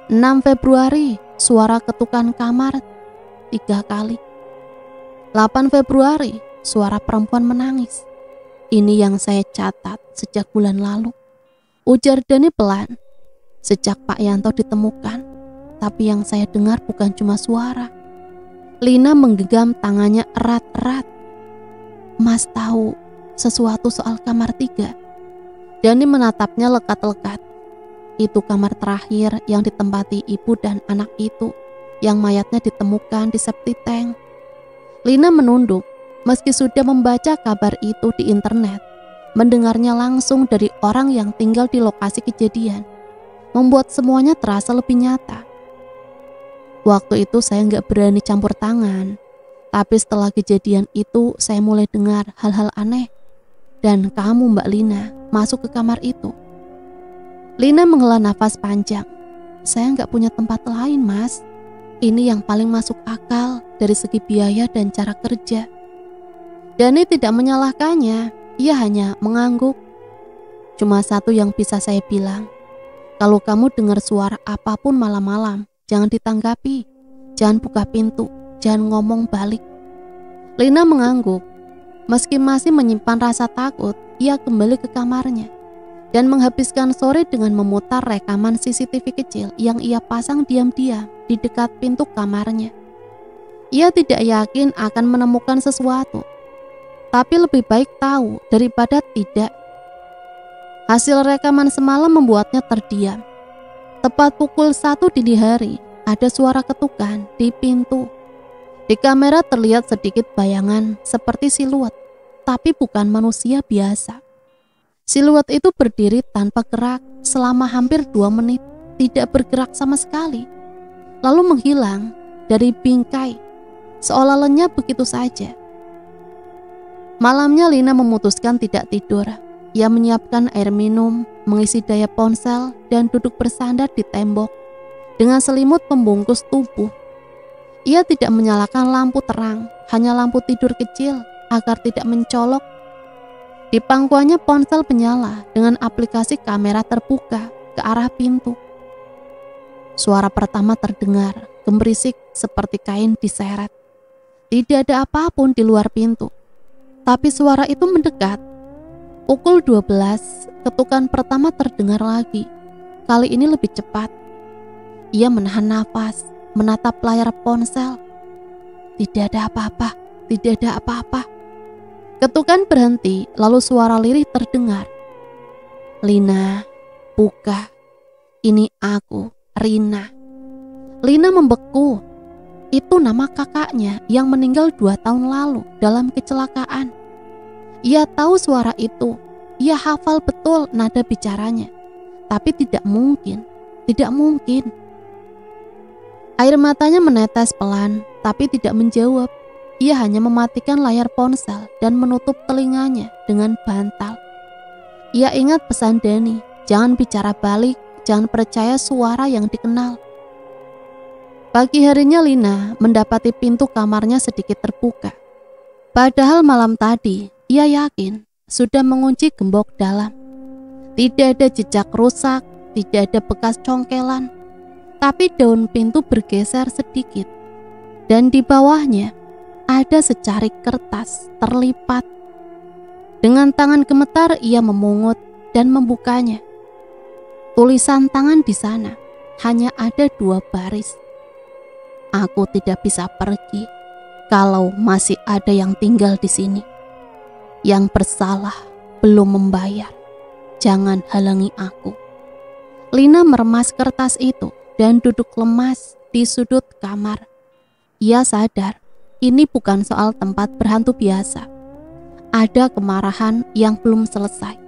6 Februari, suara ketukan kamar 3 kali. 8 Februari, suara perempuan menangis. Ini yang saya catat sejak bulan lalu. Ujar Dani pelan. Sejak Pak Yanto ditemukan, tapi yang saya dengar bukan cuma suara. Lina menggenggam tangannya erat-erat. Mas tahu sesuatu soal kamar 3? Dani menatapnya lekat-lekat. Itu kamar terakhir yang ditempati ibu dan anak itu, yang mayatnya ditemukan di septic tank. Lina menunduk, meski sudah membaca kabar itu di internet. Mendengarnya langsung dari orang yang tinggal di lokasi kejadian, membuat semuanya terasa lebih nyata. Waktu itu saya nggak berani campur tangan, tapi setelah kejadian itu saya mulai dengar hal-hal aneh. Dan kamu Mbak Lina masuk ke kamar itu. Lina menghela nafas panjang. Saya nggak punya tempat lain mas. Ini yang paling masuk akal dari segi biaya dan cara kerja. Dani tidak menyalahkannya. Ia hanya mengangguk. Cuma satu yang bisa saya bilang. Kalau kamu dengar suara apapun malam-malam, jangan ditanggapi. Jangan buka pintu. Jangan ngomong balik. Lina mengangguk. Meski masih menyimpan rasa takut, ia kembali ke kamarnya dan menghabiskan sore dengan memutar rekaman CCTV kecil yang ia pasang diam-diam di dekat pintu kamarnya. Ia tidak yakin akan menemukan sesuatu, tapi lebih baik tahu daripada tidak. Hasil rekaman semalam membuatnya terdiam. Tepat pukul 1 dini hari, ada suara ketukan di pintu. Di kamera terlihat sedikit bayangan seperti siluet, tapi bukan manusia biasa. Siluet itu berdiri tanpa gerak selama hampir 2 menit, tidak bergerak sama sekali. Lalu menghilang dari bingkai, seolah lenyap begitu saja. Malamnya Lina memutuskan tidak tidur. Ia menyiapkan air minum, mengisi daya ponsel, dan duduk bersandar di tembok dengan selimut pembungkus tubuh. Ia tidak menyalakan lampu terang, hanya lampu tidur kecil agar tidak mencolok. Di pangkuannya ponsel menyala dengan aplikasi kamera terbuka ke arah pintu. Suara pertama terdengar, gemerisik seperti kain diseret. Tidak ada apapun di luar pintu, tapi suara itu mendekat. Pukul 12, ketukan pertama terdengar lagi. Kali ini lebih cepat. Ia menahan nafas, menatap layar ponsel. Tidak ada apa-apa, tidak ada apa-apa. Ketukan berhenti, lalu suara lirih terdengar. Lina, buka. Ini aku, Rina. Lina membeku. Itu nama kakaknya yang meninggal 2 tahun lalu dalam kecelakaan. Ia tahu suara itu. Ia hafal betul nada bicaranya. Tapi tidak mungkin, tidak mungkin. Air matanya menetes pelan, tapi tidak menjawab. Ia hanya mematikan layar ponsel dan menutup telinganya dengan bantal. Ia ingat pesan Dani, jangan bicara balik, jangan percaya suara yang dikenal. Pagi harinya Lina mendapati pintu kamarnya sedikit terbuka. Padahal malam tadi, ia yakin sudah mengunci gembok dalam. Tidak ada jejak rusak, tidak ada bekas congkelan, tapi daun pintu bergeser sedikit. Dan di bawahnya, ada secari kertas terlipat. Dengan tangan gemetar ia memungut dan membukanya. Tulisan tangan di sana hanya ada 2 baris. Aku tidak bisa pergi kalau masih ada yang tinggal di sini. Yang bersalah belum membayar. Jangan halangi aku. Lina meremas kertas itu dan duduk lemas di sudut kamar. Ia sadar ini bukan soal tempat berhantu biasa. Ada kemarahan yang belum selesai.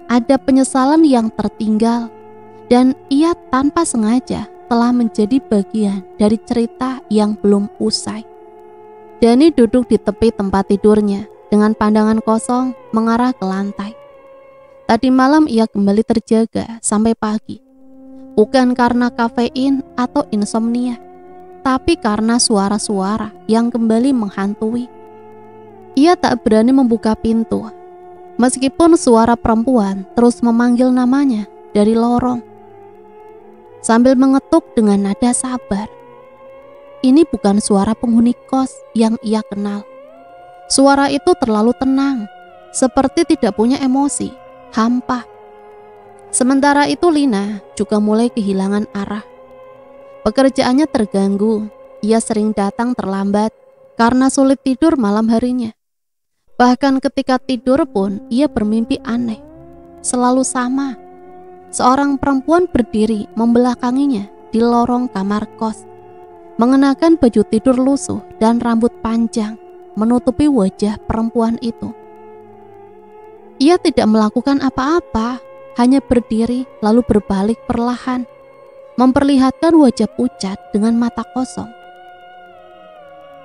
Ada penyesalan yang tertinggal. Dan ia tanpa sengaja telah menjadi bagian dari cerita yang belum usai. Dani duduk di tepi tempat tidurnya dengan pandangan kosong mengarah ke lantai. Tadi malam ia kembali terjaga sampai pagi. Bukan karena kafein atau insomnia, tapi karena suara-suara yang kembali menghantui. Ia tak berani membuka pintu, meskipun suara perempuan terus memanggil namanya dari lorong. Sambil mengetuk dengan nada sabar. Ini bukan suara penghuni kos yang ia kenal. Suara itu terlalu tenang, seperti tidak punya emosi, hampa. Sementara itu Lina juga mulai kehilangan arah. Pekerjaannya terganggu, ia sering datang terlambat karena sulit tidur malam harinya. Bahkan ketika tidur pun ia bermimpi aneh, selalu sama. Seorang perempuan berdiri membelakanginya di lorong kamar kos, mengenakan baju tidur lusuh dan rambut panjang menutupi wajah perempuan itu. Ia tidak melakukan apa-apa, hanya berdiri lalu berbalik perlahan, memperlihatkan wajah pucat dengan mata kosong.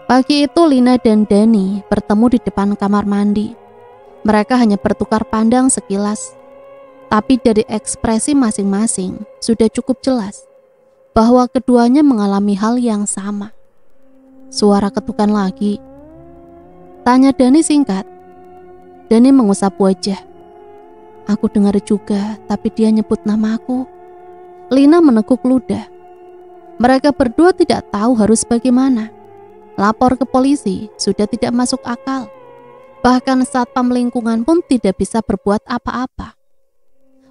Pagi itu Lina dan Dani bertemu di depan kamar mandi. Mereka hanya bertukar pandang sekilas, tapi dari ekspresi masing-masing sudah cukup jelas bahwa keduanya mengalami hal yang sama. Suara ketukan lagi. Tanya Dani singkat. Dani mengusap wajah. Aku dengar juga, tapi dia nyebut namaku. Lina menekuk ludah. Mereka berdua tidak tahu harus bagaimana. Lapor ke polisi sudah tidak masuk akal. Bahkan satpam lingkungan pun tidak bisa berbuat apa-apa.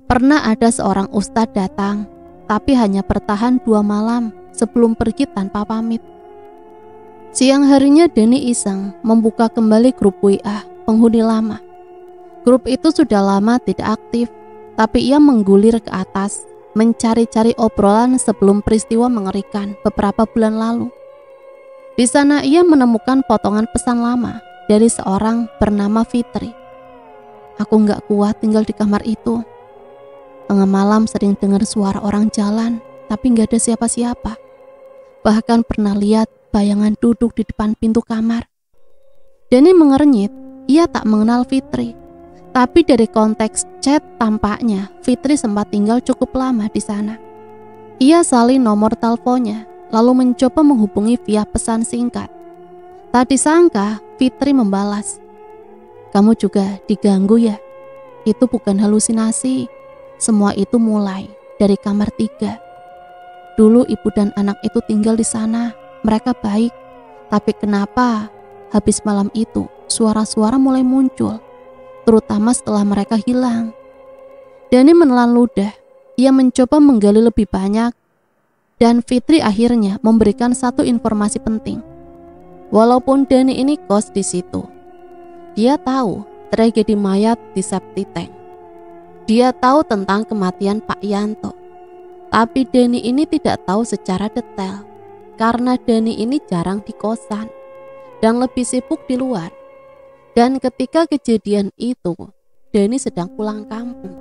Pernah ada seorang ustadz datang, tapi hanya bertahan 2 malam sebelum pergi tanpa pamit. Siang harinya Dani iseng membuka kembali grup WA penghuni lama. Grup itu sudah lama tidak aktif, tapi ia menggulir ke atas, mencari-cari obrolan sebelum peristiwa mengerikan beberapa bulan lalu. Di sana ia menemukan potongan pesan lama dari seorang bernama Fitri. Aku gak kuat tinggal di kamar itu. Tengah malam sering dengar suara orang jalan, tapi gak ada siapa-siapa. Bahkan pernah lihat bayangan duduk di depan pintu kamar. Dani mengernyit, ia tak mengenal Fitri. Tapi dari konteks chat tampaknya Fitri sempat tinggal cukup lama di sana. Ia salin nomor teleponnya, lalu mencoba menghubungi via pesan singkat. Tak disangka Fitri membalas, "Kamu juga diganggu ya? Itu bukan halusinasi. Semua itu mulai dari kamar 3. Dulu ibu dan anak itu tinggal di sana. Mereka baik. Tapi kenapa habis malam itu suara-suara mulai muncul, terutama setelah mereka hilang?" Dani menelan ludah. Ia mencoba menggali lebih banyak, dan Fitri akhirnya memberikan satu informasi penting. Walaupun Dani ini kos di situ, dia tahu tragedi mayat di septic tank. Dia tahu tentang kematian Pak Yanto. Tapi Dani ini tidak tahu secara detail, karena Dani ini jarang di kosan dan lebih sibuk di luar. Dan ketika kejadian itu, Dani sedang pulang kampung.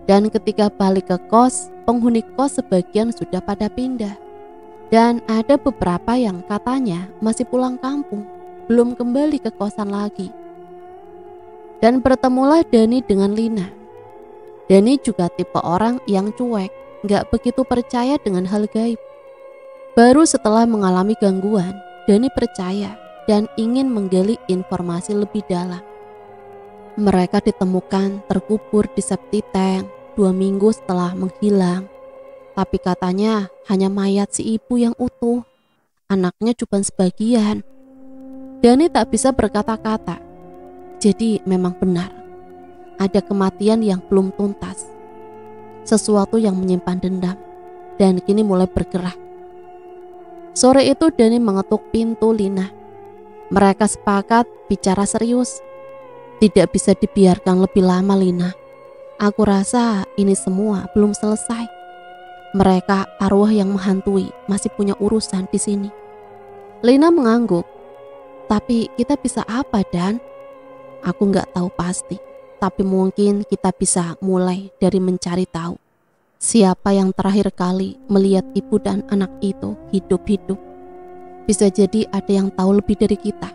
Dan ketika balik ke kos, penghuni kos sebagian sudah pada pindah. Dan ada beberapa yang katanya masih pulang kampung, belum kembali ke kosan lagi. Dan bertemulah Dani dengan Lina. Dani juga tipe orang yang cuek, gak begitu percaya dengan hal gaib. Baru setelah mengalami gangguan, Dani percaya dan ingin menggali informasi lebih dalam. Mereka ditemukan terkubur di septic tank 2 minggu setelah menghilang. Tapi katanya hanya mayat si ibu yang utuh, anaknya cuma sebagian. Dani tak bisa berkata-kata. Jadi memang benar. Ada kematian yang belum tuntas, sesuatu yang menyimpan dendam, dan kini mulai bergerak. Sore itu Dani mengetuk pintu Lina. Mereka sepakat bicara serius. Tidak bisa dibiarkan lebih lama, Lina. Aku rasa ini semua belum selesai. Mereka arwah yang menghantui masih punya urusan di sini. Lina mengangguk. Tapi kita bisa apa, Dan? Aku gak tahu pasti. Tapi mungkin kita bisa mulai dari mencari tahu Siapa yang terakhir kali melihat ibu dan anak itu hidup-hidup? Bisa jadi ada yang tahu lebih dari kita.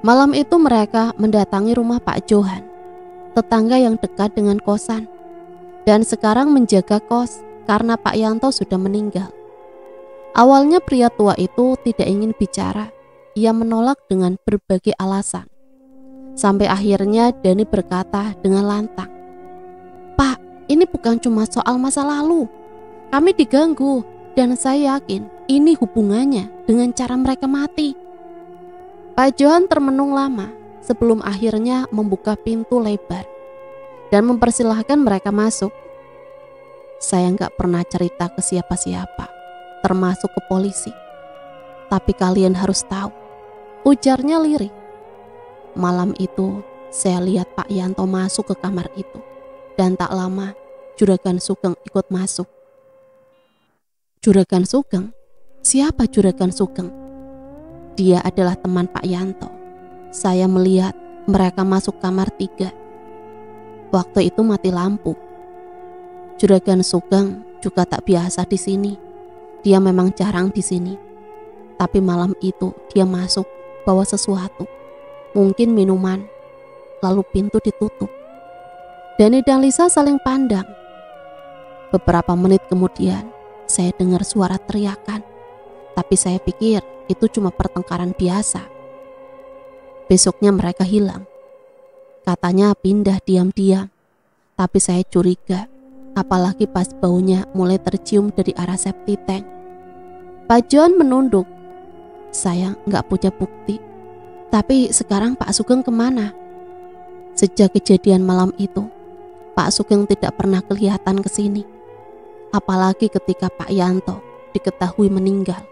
Malam itu mereka mendatangi rumah Pak Johan, tetangga yang dekat dengan kosan, dan sekarang menjaga kos karena Pak Yanto sudah meninggal. Awalnya pria tua itu tidak ingin bicara. Ia menolak dengan berbagai alasan. Sampai akhirnya Dani berkata dengan lantang, "Pak, ini bukan cuma soal masa lalu. Kami diganggu dan saya yakin ini hubungannya dengan cara mereka mati." Pak Johan termenung lama sebelum akhirnya membuka pintu lebar dan mempersilahkan mereka masuk. "Saya nggak pernah cerita ke siapa-siapa, termasuk ke polisi. Tapi kalian harus tahu," ujarnya lirih. "Malam itu saya lihat Pak Yanto masuk ke kamar itu, dan tak lama Juragan Sugeng ikut masuk." "Juragan Sugeng? Siapa Juragan Sugeng?" "Dia adalah teman Pak Yanto. Saya melihat mereka masuk kamar 3. Waktu itu mati lampu. Juragan Sugeng juga tak biasa di sini. Dia memang jarang di sini. Tapi malam itu dia masuk bawa sesuatu, mungkin minuman. Lalu pintu ditutup. Dani dan Lisa saling pandang. Beberapa menit kemudian saya dengar suara teriakan, tapi saya pikir itu cuma pertengkaran biasa. Besoknya mereka hilang. Katanya pindah diam-diam, tapi saya curiga, apalagi pas baunya mulai tercium dari arah septic tank. Pak John menunduk. "Saya nggak punya bukti. Tapi sekarang Pak Sugeng kemana?" "Sejak kejadian malam itu, Pak Sugeng tidak pernah kelihatan ke sini. Apalagi ketika Pak Yanto diketahui meninggal.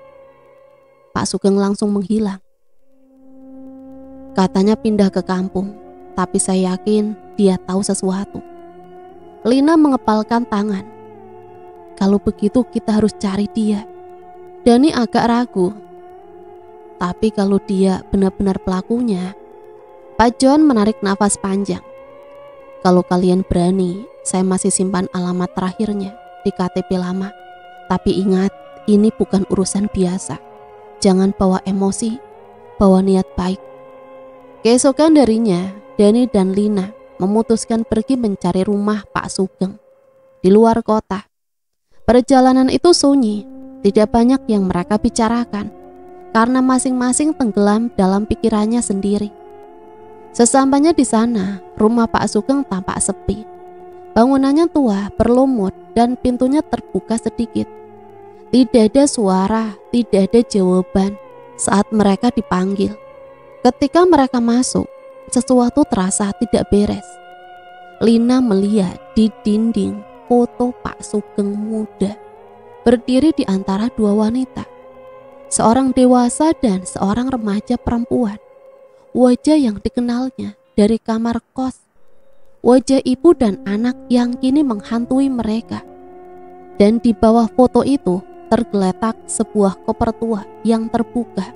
Pak Sugeng langsung menghilang. Katanya pindah ke kampung, tapi saya yakin dia tahu sesuatu." Lina mengepalkan tangan. "Kalau begitu kita harus cari dia." Dani agak ragu. "Tapi kalau dia benar-benar pelakunya..." Pak John menarik nafas panjang. "Kalau kalian berani, saya masih simpan alamat terakhirnya di KTP lama. Tapi ingat, ini bukan urusan biasa. Jangan bawa emosi, bawa niat baik." Keesokan darinya, Dani dan Lina memutuskan pergi mencari rumah Pak Sugeng di luar kota. Perjalanan itu sunyi, tidak banyak yang mereka bicarakan karena masing-masing tenggelam dalam pikirannya sendiri. Sesampainya di sana, rumah Pak Sugeng tampak sepi. Bangunannya tua, berlumut, dan pintunya terbuka sedikit. Tidak ada suara, tidak ada jawaban saat mereka dipanggil. Ketika mereka masuk, sesuatu terasa tidak beres. Lina melihat di dinding foto Pak Sugeng muda, berdiri di antara dua wanita, seorang dewasa dan seorang remaja perempuan. Wajah yang dikenalnya dari kamar kos, wajah ibu dan anak yang kini menghantui mereka. Dan di bawah foto itu tergeletak sebuah koper tua yang terbuka.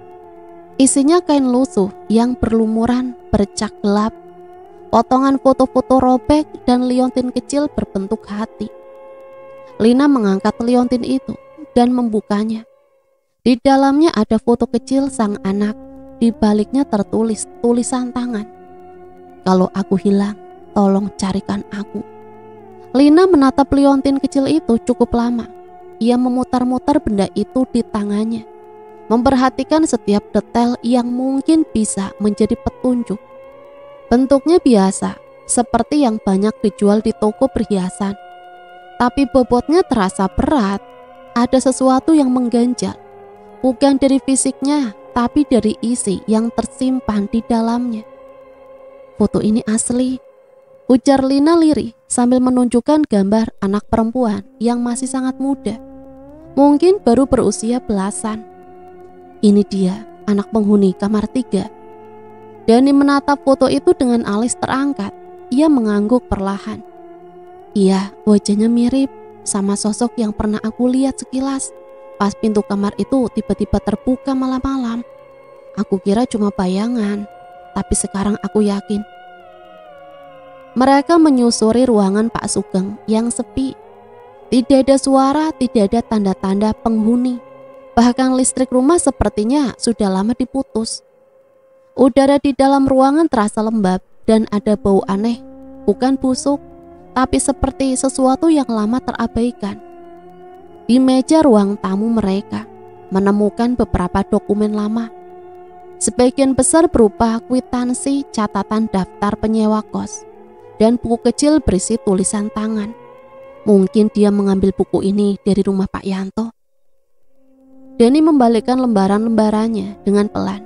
Isinya kain lusuh yang berlumuran bercak gelap, potongan foto-foto robek dan liontin kecil berbentuk hati. Lina mengangkat liontin itu dan membukanya. Di dalamnya ada foto kecil sang anak. Di baliknya tertulis tulisan tangan, "Kalau aku hilang, tolong carikan aku." Lina menatap liontin kecil itu cukup lama. Ia memutar-mutar benda itu di tangannya, memperhatikan setiap detail yang mungkin bisa menjadi petunjuk. Bentuknya biasa, seperti yang banyak dijual di toko perhiasan. Tapi bobotnya terasa berat. Ada sesuatu yang mengganjal, bukan dari fisiknya, tapi dari isi yang tersimpan di dalamnya. "Foto ini asli," ujar Lina lirih sambil menunjukkan gambar anak perempuan yang masih sangat muda, mungkin baru berusia belasan. "Ini dia, anak penghuni kamar 3. Dani menatap foto itu dengan alis terangkat. Ia mengangguk perlahan. "Iya, wajahnya mirip sama sosok yang pernah aku lihat sekilas pas pintu kamar itu tiba-tiba terbuka malam-malam. Aku kira cuma bayangan, tapi sekarang aku yakin." Mereka menyusuri ruangan Pak Sugeng yang sepi. Tidak ada suara, tidak ada tanda-tanda penghuni. Bahkan listrik rumah sepertinya sudah lama diputus. Udara di dalam ruangan terasa lembab dan ada bau aneh, bukan busuk, tapi seperti sesuatu yang lama terabaikan. Di meja ruang tamu mereka menemukan beberapa dokumen lama. Sebagian besar berupa kwitansi, catatan daftar penyewa kos, dan buku kecil berisi tulisan tangan. Mungkin dia mengambil buku ini dari rumah Pak Yanto. Denny membalikkan lembaran-lembarannya dengan pelan.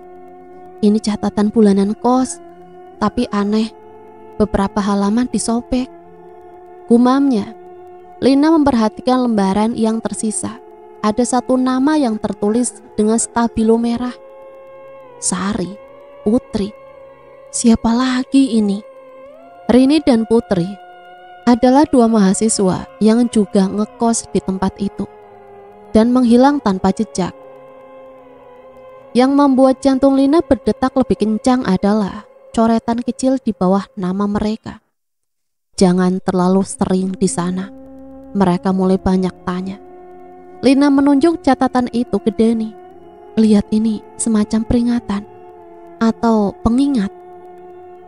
Ini catatan bulanan kos, tapi aneh, beberapa halaman disobek. Gumamnya. Lina memperhatikan lembaran yang tersisa. Ada satu nama yang tertulis dengan stabilo merah. Sari, Putri. Siapa lagi ini? Rini dan Putri adalah dua mahasiswa yang juga ngekos di tempat itu dan menghilang tanpa jejak. Yang membuat jantung Lina berdetak lebih kencang adalah coretan kecil di bawah nama mereka. Jangan terlalu sering di sana. Mereka mulai banyak tanya. Lina menunjuk catatan itu ke Denny. Lihat, ini semacam peringatan atau pengingat.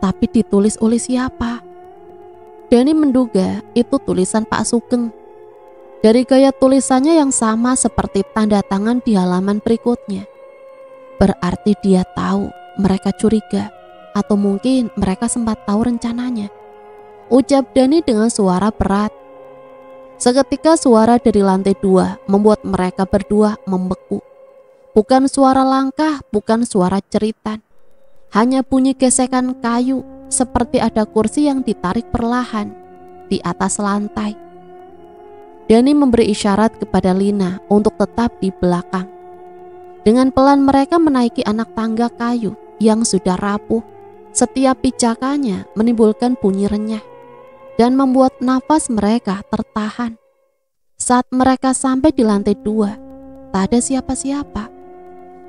Tapi ditulis oleh siapa? Denny menduga itu tulisan Pak Sugeng. Dari gaya tulisannya yang sama seperti tanda tangan di halaman berikutnya. Berarti dia tahu mereka curiga, atau mungkin mereka sempat tahu rencananya. Ucap Denny dengan suara berat. Seketika suara dari lantai 2 membuat mereka berdua membeku. Bukan suara langkah, bukan suara jeritan. Hanya bunyi gesekan kayu, seperti ada kursi yang ditarik perlahan di atas lantai. Denny memberi isyarat kepada Lina untuk tetap di belakang. Dengan pelan mereka menaiki anak tangga kayu yang sudah rapuh. Setiap pijakannya menimbulkan bunyi renyah dan membuat nafas mereka tertahan. Saat mereka sampai di lantai 2, tak ada siapa-siapa.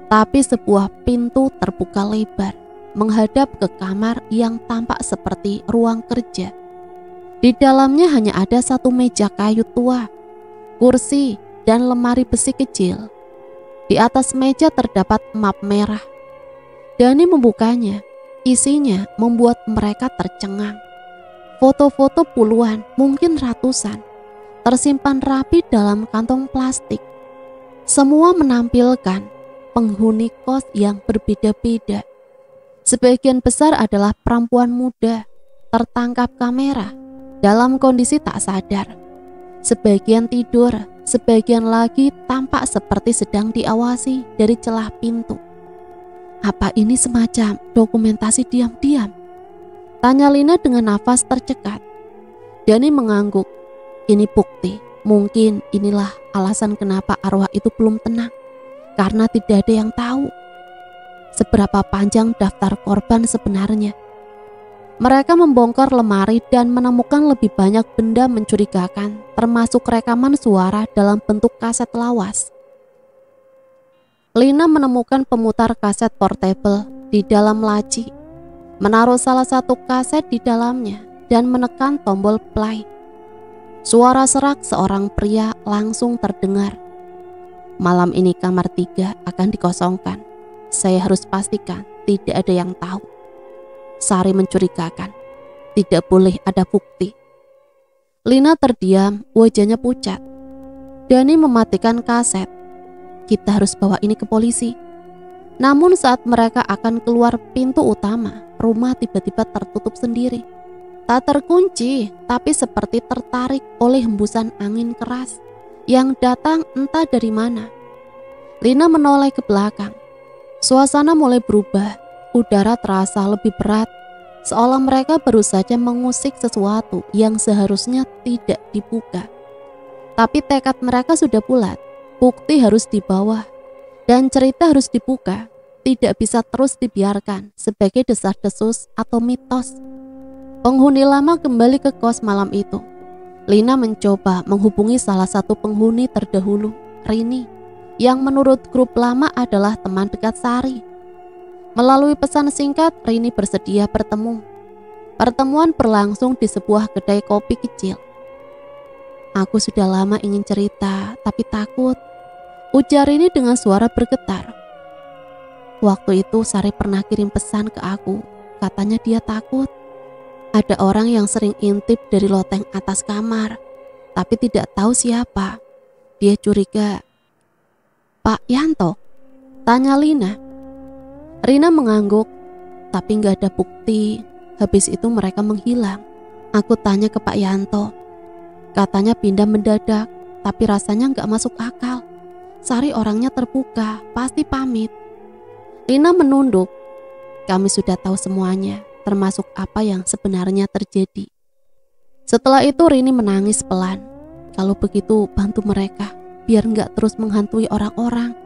Tapi sebuah pintu terbuka lebar menghadap ke kamar yang tampak seperti ruang kerja. Di dalamnya hanya ada satu meja kayu tua, kursi, dan lemari besi kecil. Di atas meja terdapat map merah. Denny membukanya. Isinya membuat mereka tercengang. Foto-foto puluhan, mungkin ratusan, tersimpan rapi dalam kantong plastik. Semua menampilkan penghuni kos yang berbeda-beda. Sebagian besar adalah perempuan muda, tertangkap kamera dalam kondisi tak sadar. Sebagian tidur, sebagian lagi tampak seperti sedang diawasi dari celah pintu. Apa ini semacam dokumentasi diam-diam? Tanya Lina dengan nafas tercekat. Denny mengangguk. Ini bukti. Mungkin inilah alasan kenapa arwah itu belum tenang. Karena tidak ada yang tahu seberapa panjang daftar korban sebenarnya. Mereka membongkar lemari dan menemukan lebih banyak benda mencurigakan, termasuk rekaman suara dalam bentuk kaset lawas. Lina menemukan pemutar kaset portable di dalam laci, menaruh salah satu kaset di dalamnya dan menekan tombol play. Suara serak seorang pria langsung terdengar. Malam ini kamar 3 akan dikosongkan. Saya harus pastikan tidak ada yang tahu. Sari mencurigakan. Tidak boleh ada bukti. Lina terdiam, wajahnya pucat. Denny mematikan kaset. Kita harus bawa ini ke polisi. Namun saat mereka akan keluar pintu utama, rumah tiba-tiba tertutup sendiri. Tak terkunci, tapi seperti tertarik oleh hembusan angin keras yang datang entah dari mana. Lina menoleh ke belakang. Suasana mulai berubah. Udara terasa lebih berat, seolah mereka baru saja mengusik sesuatu yang seharusnya tidak dibuka. Tapi tekad mereka sudah bulat. Bukti harus dibawa dan cerita harus dibuka. Tidak bisa terus dibiarkan sebagai desas-desus atau mitos. Penghuni lama kembali ke kos malam itu. Lina mencoba menghubungi salah satu penghuni terdahulu, Rini, yang menurut grup lama adalah teman dekat Sari. Melalui pesan singkat, Rini bersedia bertemu. Pertemuan berlangsung di sebuah kedai kopi kecil. Aku sudah lama ingin cerita, tapi takut. Ujar Rini dengan suara bergetar. Waktu itu Sari pernah kirim pesan ke aku. Katanya dia takut. Ada orang yang sering intip dari loteng atas kamar, tapi tidak tahu siapa. Dia curiga. Pak Yanto? Tanya Lina. Rina mengangguk, tapi gak ada bukti. Habis itu mereka menghilang. Aku tanya ke Pak Yanto. Katanya pindah mendadak, tapi rasanya gak masuk akal. Sari orangnya terbuka, pasti pamit. Lina menunduk. Kami sudah tahu semuanya, termasuk apa yang sebenarnya terjadi. Setelah itu Rini menangis pelan. Kalau begitu bantu mereka, biar gak terus menghantui orang-orang,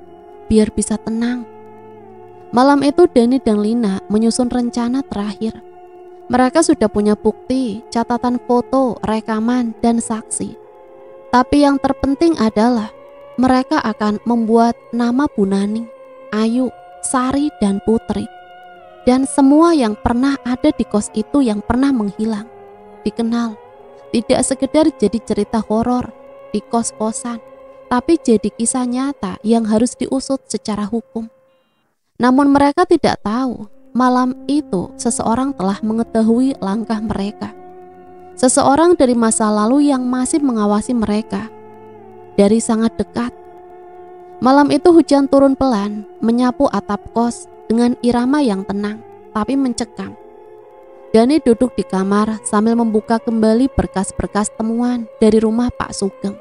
biar bisa tenang. Malam itu Dani dan Lina menyusun rencana terakhir. Mereka sudah punya bukti, catatan foto, rekaman, dan saksi. Tapi yang terpenting adalah mereka akan membuat nama Bu Nani, Ayu, Sari, dan Putri. Dan semua yang pernah ada di kos itu yang pernah menghilang, dikenal. Tidak sekedar jadi cerita horor di kos-kosan, tapi jadi kisah nyata yang harus diusut secara hukum. Namun mereka tidak tahu, malam itu seseorang telah mengetahui langkah mereka. Seseorang dari masa lalu yang masih mengawasi mereka dari sangat dekat. Malam itu hujan turun pelan, menyapu atap kos dengan irama yang tenang, tapi mencekam. Dani duduk di kamar sambil membuka kembali berkas-berkas temuan dari rumah Pak Sugeng.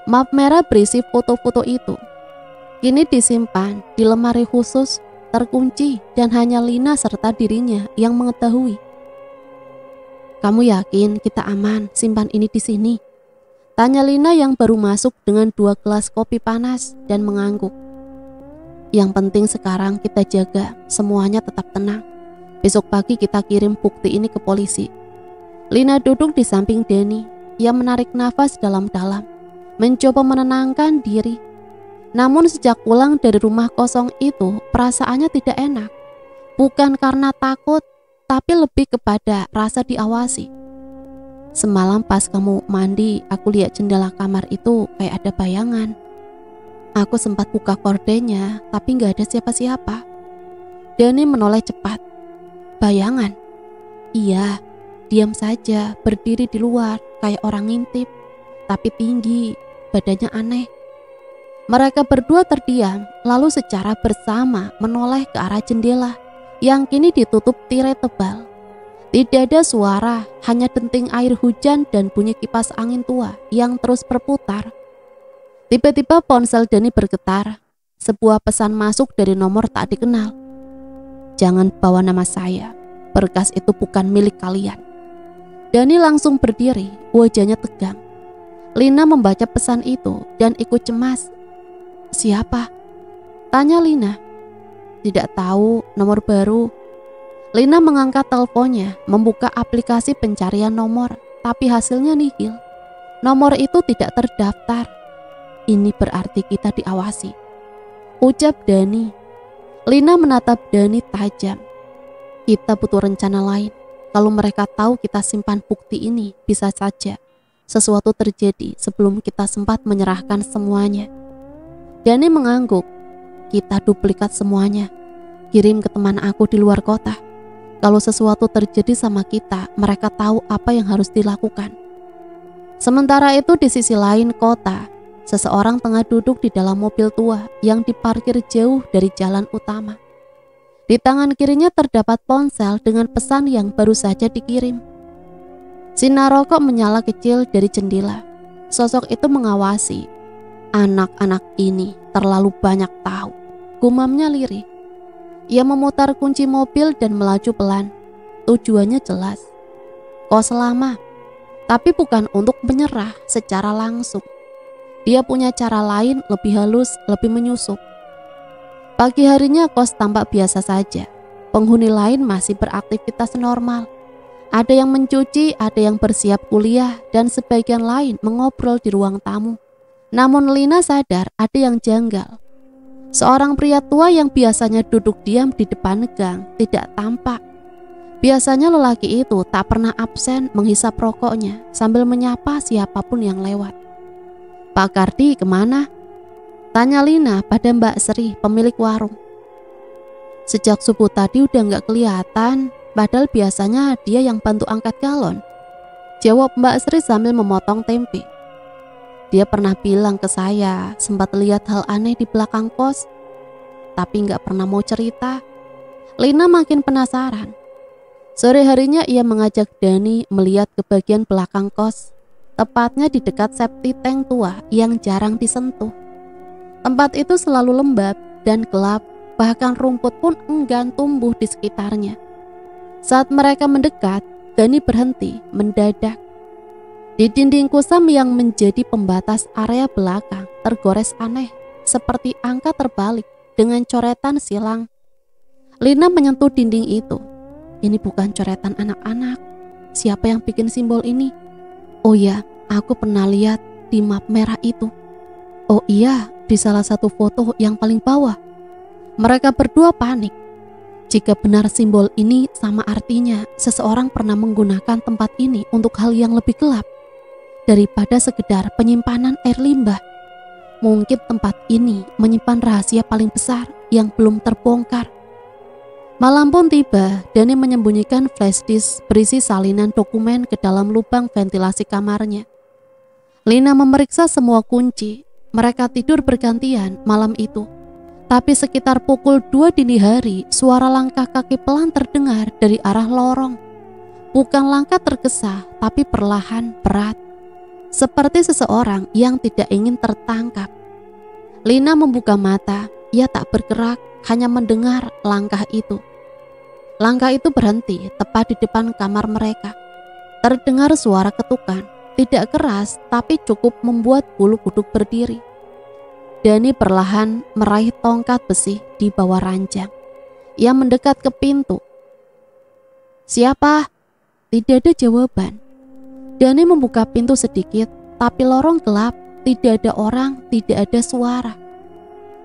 Map merah berisi foto-foto itu. Kini disimpan di lemari khusus, terkunci, dan hanya Lina serta dirinya yang mengetahui. Kamu yakin kita aman simpan ini di sini? Tanya Lina yang baru masuk dengan 2 gelas kopi panas dan mengangguk. Yang penting sekarang kita jaga, semuanya tetap tenang. Besok pagi kita kirim bukti ini ke polisi. Lina duduk di samping Dani. Ia menarik nafas dalam-dalam, mencoba menenangkan diri. Namun sejak pulang dari rumah kosong itu, perasaannya tidak enak. Bukan karena takut, tapi lebih kepada rasa diawasi. Semalam pas kamu mandi, aku lihat jendela kamar itu kayak ada bayangan. Aku sempat buka kordenya, tapi gak ada siapa-siapa. Dani menoleh cepat. Bayangan? Iya, diam saja, berdiri di luar, kayak orang ngintip. Tapi tinggi, badannya aneh. Mereka berdua terdiam, lalu secara bersama menoleh ke arah jendela yang kini ditutup tirai tebal. Tidak ada suara, hanya denting air hujan dan bunyi kipas angin tua yang terus berputar. Tiba-tiba ponsel Dani bergetar. Sebuah pesan masuk dari nomor tak dikenal. Jangan bawa nama saya, berkas itu bukan milik kalian. Dani langsung berdiri, wajahnya tegang. Lina membaca pesan itu dan ikut cemas. Siapa? Tanya Lina. Tidak tahu, nomor baru. Lina mengangkat teleponnya, membuka aplikasi pencarian nomor, tapi hasilnya nihil. Nomor itu tidak terdaftar. Ini berarti kita diawasi, ucap Dani. Lina menatap Dani tajam. Kita butuh rencana lain. Kalau mereka tahu kita simpan bukti ini, bisa saja sesuatu terjadi sebelum kita sempat menyerahkan semuanya. Dani mengangguk. Kita duplikat semuanya. Kirim ke teman aku di luar kota. Kalau sesuatu terjadi sama kita, mereka tahu apa yang harus dilakukan. Sementara itu di sisi lain kota, seseorang tengah duduk di dalam mobil tua yang diparkir jauh dari jalan utama. Di tangan kirinya terdapat ponsel dengan pesan yang baru saja dikirim. Sinar rokok menyala kecil dari jendela. Sosok itu mengawasi. Anak-anak ini terlalu banyak tahu, gumamnya lirih. Ia memutar kunci mobil dan melaju pelan. Tujuannya jelas. Kos lama, tapi bukan untuk menyerah secara langsung. Dia punya cara lain, lebih halus, lebih menyusup. Pagi harinya kos tampak biasa saja. Penghuni lain masih beraktivitas normal. Ada yang mencuci, ada yang bersiap kuliah, dan sebagian lain mengobrol di ruang tamu. Namun Lina sadar ada yang janggal. Seorang pria tua yang biasanya duduk diam di depan gang tidak tampak. Biasanya lelaki itu tak pernah absen menghisap rokoknya sambil menyapa siapapun yang lewat. "Pak Kardi kemana?" tanya Lina pada Mbak Sri, pemilik warung. "Sejak subuh tadi udah gak kelihatan, padahal biasanya dia yang bantu angkat galon," jawab Mbak Sri sambil memotong tempe. "Dia pernah bilang ke saya sempat lihat hal aneh di belakang kos, tapi gak pernah mau cerita." Lina makin penasaran. Sore harinya ia mengajak Dani melihat ke bagian belakang kos, tepatnya di dekat septic tank tua yang jarang disentuh. Tempat itu selalu lembab dan gelap, bahkan rumput pun enggan tumbuh di sekitarnya. Saat mereka mendekat, Dani berhenti mendadak. Di dinding kusam yang menjadi pembatas area belakang tergores aneh, seperti angka terbalik dengan coretan silang. Lina menyentuh dinding itu. "Ini bukan coretan anak-anak. Siapa yang bikin simbol ini?" "Oh ya, aku pernah lihat di map merah itu." "Oh iya, di salah satu foto yang paling bawah." Mereka berdua panik. Jika benar simbol ini sama artinya seseorang pernah menggunakan tempat ini untuk hal yang lebih gelap daripada sekedar penyimpanan air limbah. Mungkin tempat ini menyimpan rahasia paling besar yang belum terbongkar. Malam pun tiba. Dani menyembunyikan flash disk berisi salinan dokumen ke dalam lubang ventilasi kamarnya. Lina memeriksa semua kunci. Mereka tidur bergantian malam itu. Tapi sekitar pukul 2 dini hari, suara langkah kaki pelan terdengar dari arah lorong. Bukan langkah tergesa, tapi perlahan, berat. Seperti seseorang yang tidak ingin tertangkap. Lina membuka mata. Ia tak bergerak, hanya mendengar langkah itu. Langkah itu berhenti tepat di depan kamar mereka. Terdengar suara ketukan, tidak keras tapi cukup membuat bulu kuduk berdiri. Dani perlahan meraih tongkat besi di bawah ranjang. Ia mendekat ke pintu. "Siapa?" Tidak ada jawaban. Dani membuka pintu sedikit, tapi lorong gelap, tidak ada orang, tidak ada suara.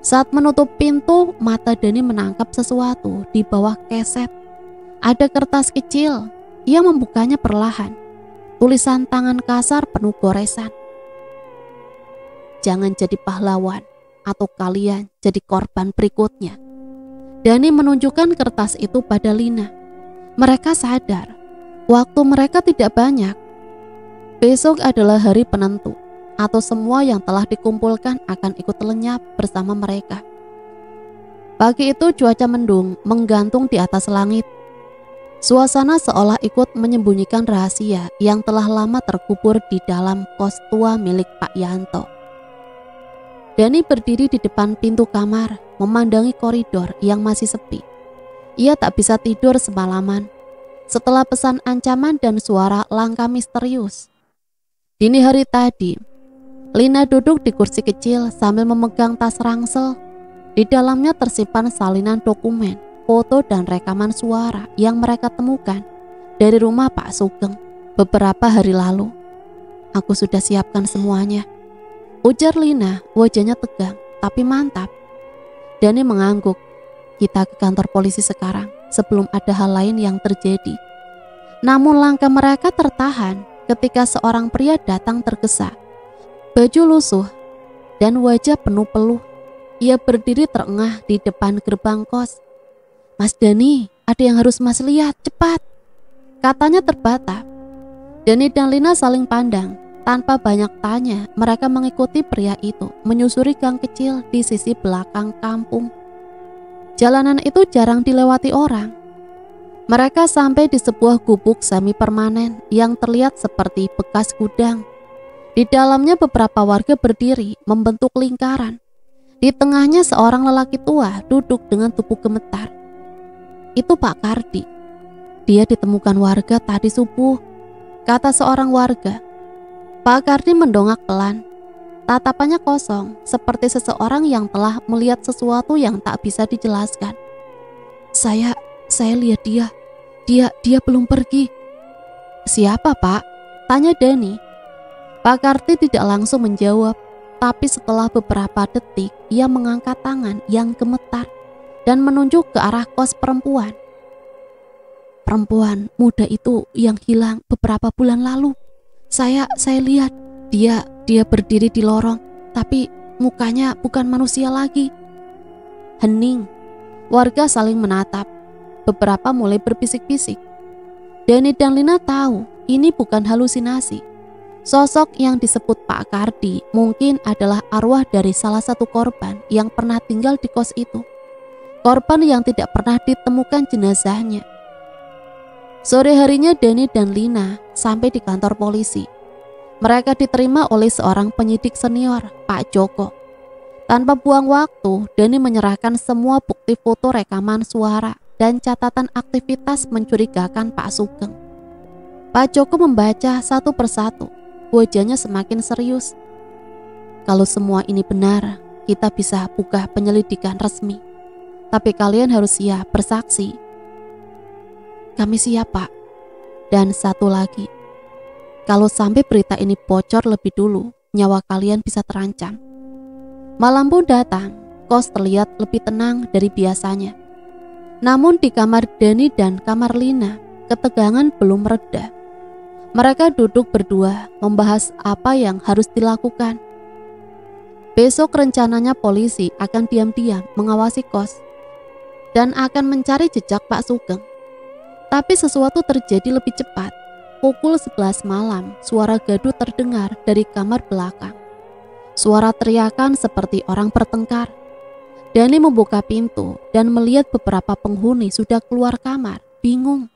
Saat menutup pintu, mata Dani menangkap sesuatu di bawah keset. Ada kertas kecil. Ia membukanya perlahan. Tulisan tangan kasar penuh goresan. "Jangan jadi pahlawan, atau kalian jadi korban berikutnya." Dani menunjukkan kertas itu pada Lina. Mereka sadar, waktu mereka tidak banyak. Besok adalah hari penentu, atau semua yang telah dikumpulkan akan ikut lenyap bersama mereka. Pagi itu cuaca mendung menggantung di atas langit. Suasana seolah ikut menyembunyikan rahasia yang telah lama terkubur di dalam kos tua milik Pak Yanto. Dani berdiri di depan pintu kamar, memandangi koridor yang masih sepi. Ia tak bisa tidur semalaman setelah pesan ancaman dan suara langkah misterius. Dini hari tadi, Lina duduk di kursi kecil sambil memegang tas ransel. Di dalamnya tersimpan salinan dokumen, foto dan rekaman suara yang mereka temukan dari rumah Pak Sugeng beberapa hari lalu. "Aku sudah siapkan semuanya," ujar Lina, wajahnya tegang tapi mantap. Dani mengangguk. "Kita ke kantor polisi sekarang sebelum ada hal lain yang terjadi." Namun langkah mereka tertahan ketika seorang pria datang tergesa. Baju lusuh dan wajah penuh peluh. Ia berdiri terengah di depan gerbang kos. "Mas Dani, ada yang harus Mas lihat, cepat," katanya terbatap. Dani dan Lina saling pandang. Tanpa banyak tanya, mereka mengikuti pria itu menyusuri gang kecil di sisi belakang kampung. Jalanan itu jarang dilewati orang. Mereka sampai di sebuah gubuk semi permanen yang terlihat seperti bekas gudang. Di dalamnya beberapa warga berdiri membentuk lingkaran. Di tengahnya seorang lelaki tua duduk dengan tubuh gemetar. "Itu Pak Kardi. Dia ditemukan warga tadi subuh," kata seorang warga. Pak Kardi mendongak pelan. Tatapannya kosong, seperti seseorang yang telah melihat sesuatu yang tak bisa dijelaskan. Saya lihat dia. Dia belum pergi." "Siapa, Pak?" tanya Dani. Pak Kardi tidak langsung menjawab, tapi setelah beberapa detik ia mengangkat tangan yang gemetar dan menunjuk ke arah kos perempuan. perempuan muda itu yang hilang beberapa bulan lalu. Saya lihat dia berdiri di lorong, tapi mukanya bukan manusia lagi. Hening. Warga saling menatap. Beberapa mulai berbisik-bisik. Dani dan Lina tahu ini bukan halusinasi. Sosok yang disebut Pak Kardi mungkin adalah arwah dari salah satu korban yang pernah tinggal di kos itu. Korban yang tidak pernah ditemukan jenazahnya. Sore harinya Dani dan Lina sampai di kantor polisi. Mereka diterima oleh seorang penyidik senior, Pak Joko. Tanpa buang waktu, Dani menyerahkan semua bukti foto rekaman suara dan catatan aktivitas mencurigakan Pak Sugeng. Pak Joko membaca satu persatu, wajahnya semakin serius. Kalau semua ini benar, kita bisa buka penyelidikan resmi. Tapi kalian harus siap bersaksi. Kami siap, Pak. Dan satu lagi, kalau sampai berita ini bocor lebih dulu, nyawa kalian bisa terancam. Malam pun datang, kos terlihat lebih tenang dari biasanya. Namun di kamar Dani dan kamar Lina, ketegangan belum reda. Mereka duduk berdua membahas apa yang harus dilakukan. Besok rencananya polisi akan diam-diam mengawasi kos dan akan mencari jejak Pak Sugeng. Tapi sesuatu terjadi lebih cepat. Pukul 11 malam, suara gaduh terdengar dari kamar belakang. Suara teriakan seperti orang bertengkar. Dani membuka pintu dan melihat beberapa penghuni sudah keluar kamar, bingung.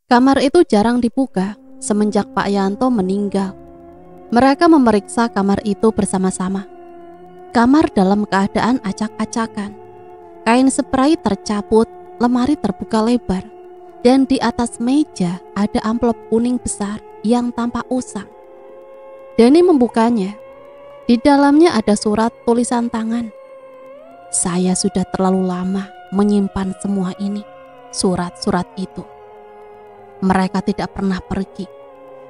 Kamar itu jarang dibuka semenjak Pak Yanto meninggal. Mereka memeriksa kamar itu bersama-sama. Kamar dalam keadaan acak-acakan. Kain spray tercabut, lemari terbuka lebar. Dan di atas meja ada amplop kuning besar yang tampak usang. Dani membukanya. Di dalamnya ada surat tulisan tangan. Saya sudah terlalu lama menyimpan semua ini, surat-surat itu. Mereka tidak pernah pergi.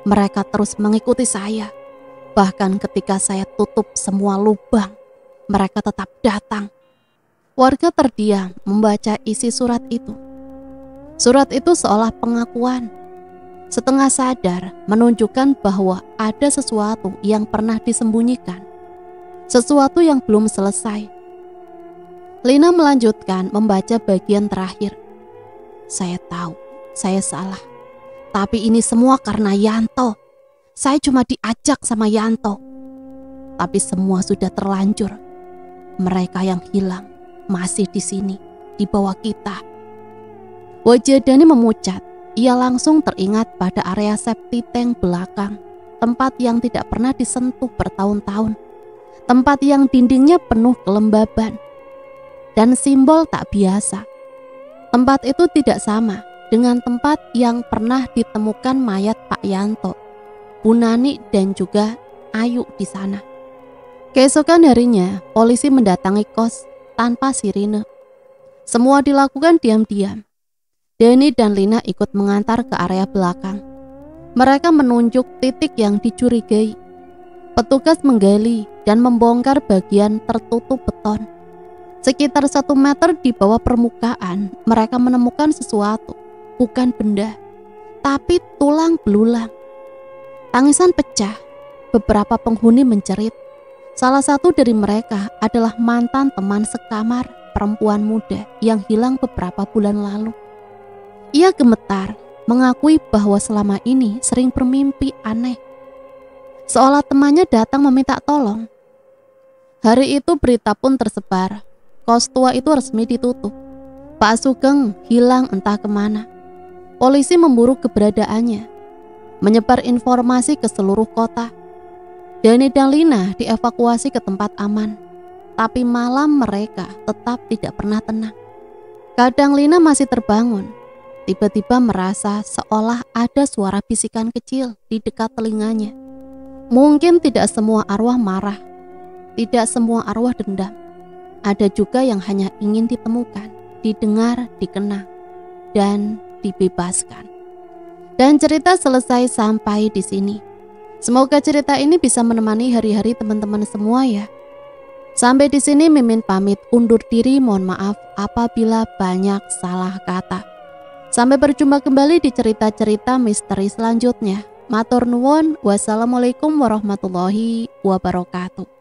Mereka terus mengikuti saya. Bahkan ketika saya tutup semua lubang, mereka tetap datang. Warga terdiam membaca isi surat itu. Surat itu seolah pengakuan, setengah sadar menunjukkan bahwa ada sesuatu yang pernah disembunyikan, sesuatu yang belum selesai. Lina melanjutkan membaca bagian terakhir. Saya tahu, saya salah. Tapi ini semua karena Yanto. Saya cuma diajak sama Yanto. Tapi semua sudah terlanjur. Mereka yang hilang masih di sini, di bawah kita. Wajah Dani memucat. Ia langsung teringat pada area septic tank belakang, tempat yang tidak pernah disentuh bertahun-tahun, tempat yang dindingnya penuh kelembaban dan simbol tak biasa. Tempat itu tidak sama dengan tempat yang pernah ditemukan mayat Pak Yanto, Bu Nani dan juga Ayu di sana. Keesokan harinya, polisi mendatangi kos tanpa sirine. Semua dilakukan diam-diam. Dani dan Lina ikut mengantar ke area belakang. Mereka menunjuk titik yang dicurigai. Petugas menggali dan membongkar bagian tertutup beton. Sekitar 1 meter di bawah permukaan, mereka menemukan sesuatu, bukan benda, tapi tulang belulang. Tangisan pecah. Beberapa penghuni menjerit. Salah satu dari mereka adalah mantan teman sekamar perempuan muda yang hilang beberapa bulan lalu. Ia gemetar, mengakui bahwa selama ini sering bermimpi aneh. Seolah temannya datang meminta tolong. Hari itu berita pun tersebar. Kos tua itu resmi ditutup. Pak Sugeng hilang entah kemana. Polisi memburu keberadaannya, menyebar informasi ke seluruh kota. Dani dan Lina dievakuasi ke tempat aman. Tapi malam mereka tetap tidak pernah tenang. Kadang Lina masih terbangun. Tiba-tiba merasa seolah ada suara bisikan kecil di dekat telinganya. Mungkin tidak semua arwah marah, tidak semua arwah dendam. Ada juga yang hanya ingin ditemukan, didengar, dikenang, dan dibebaskan. Dan cerita selesai sampai di sini. Semoga cerita ini bisa menemani hari-hari teman-teman semua ya. Sampai di sini Mimin pamit undur diri, mohon maaf apabila banyak salah kata. Sampai berjumpa kembali di cerita-cerita misteri selanjutnya. Matur nuwun, wassalamualaikum warahmatullahi wabarakatuh.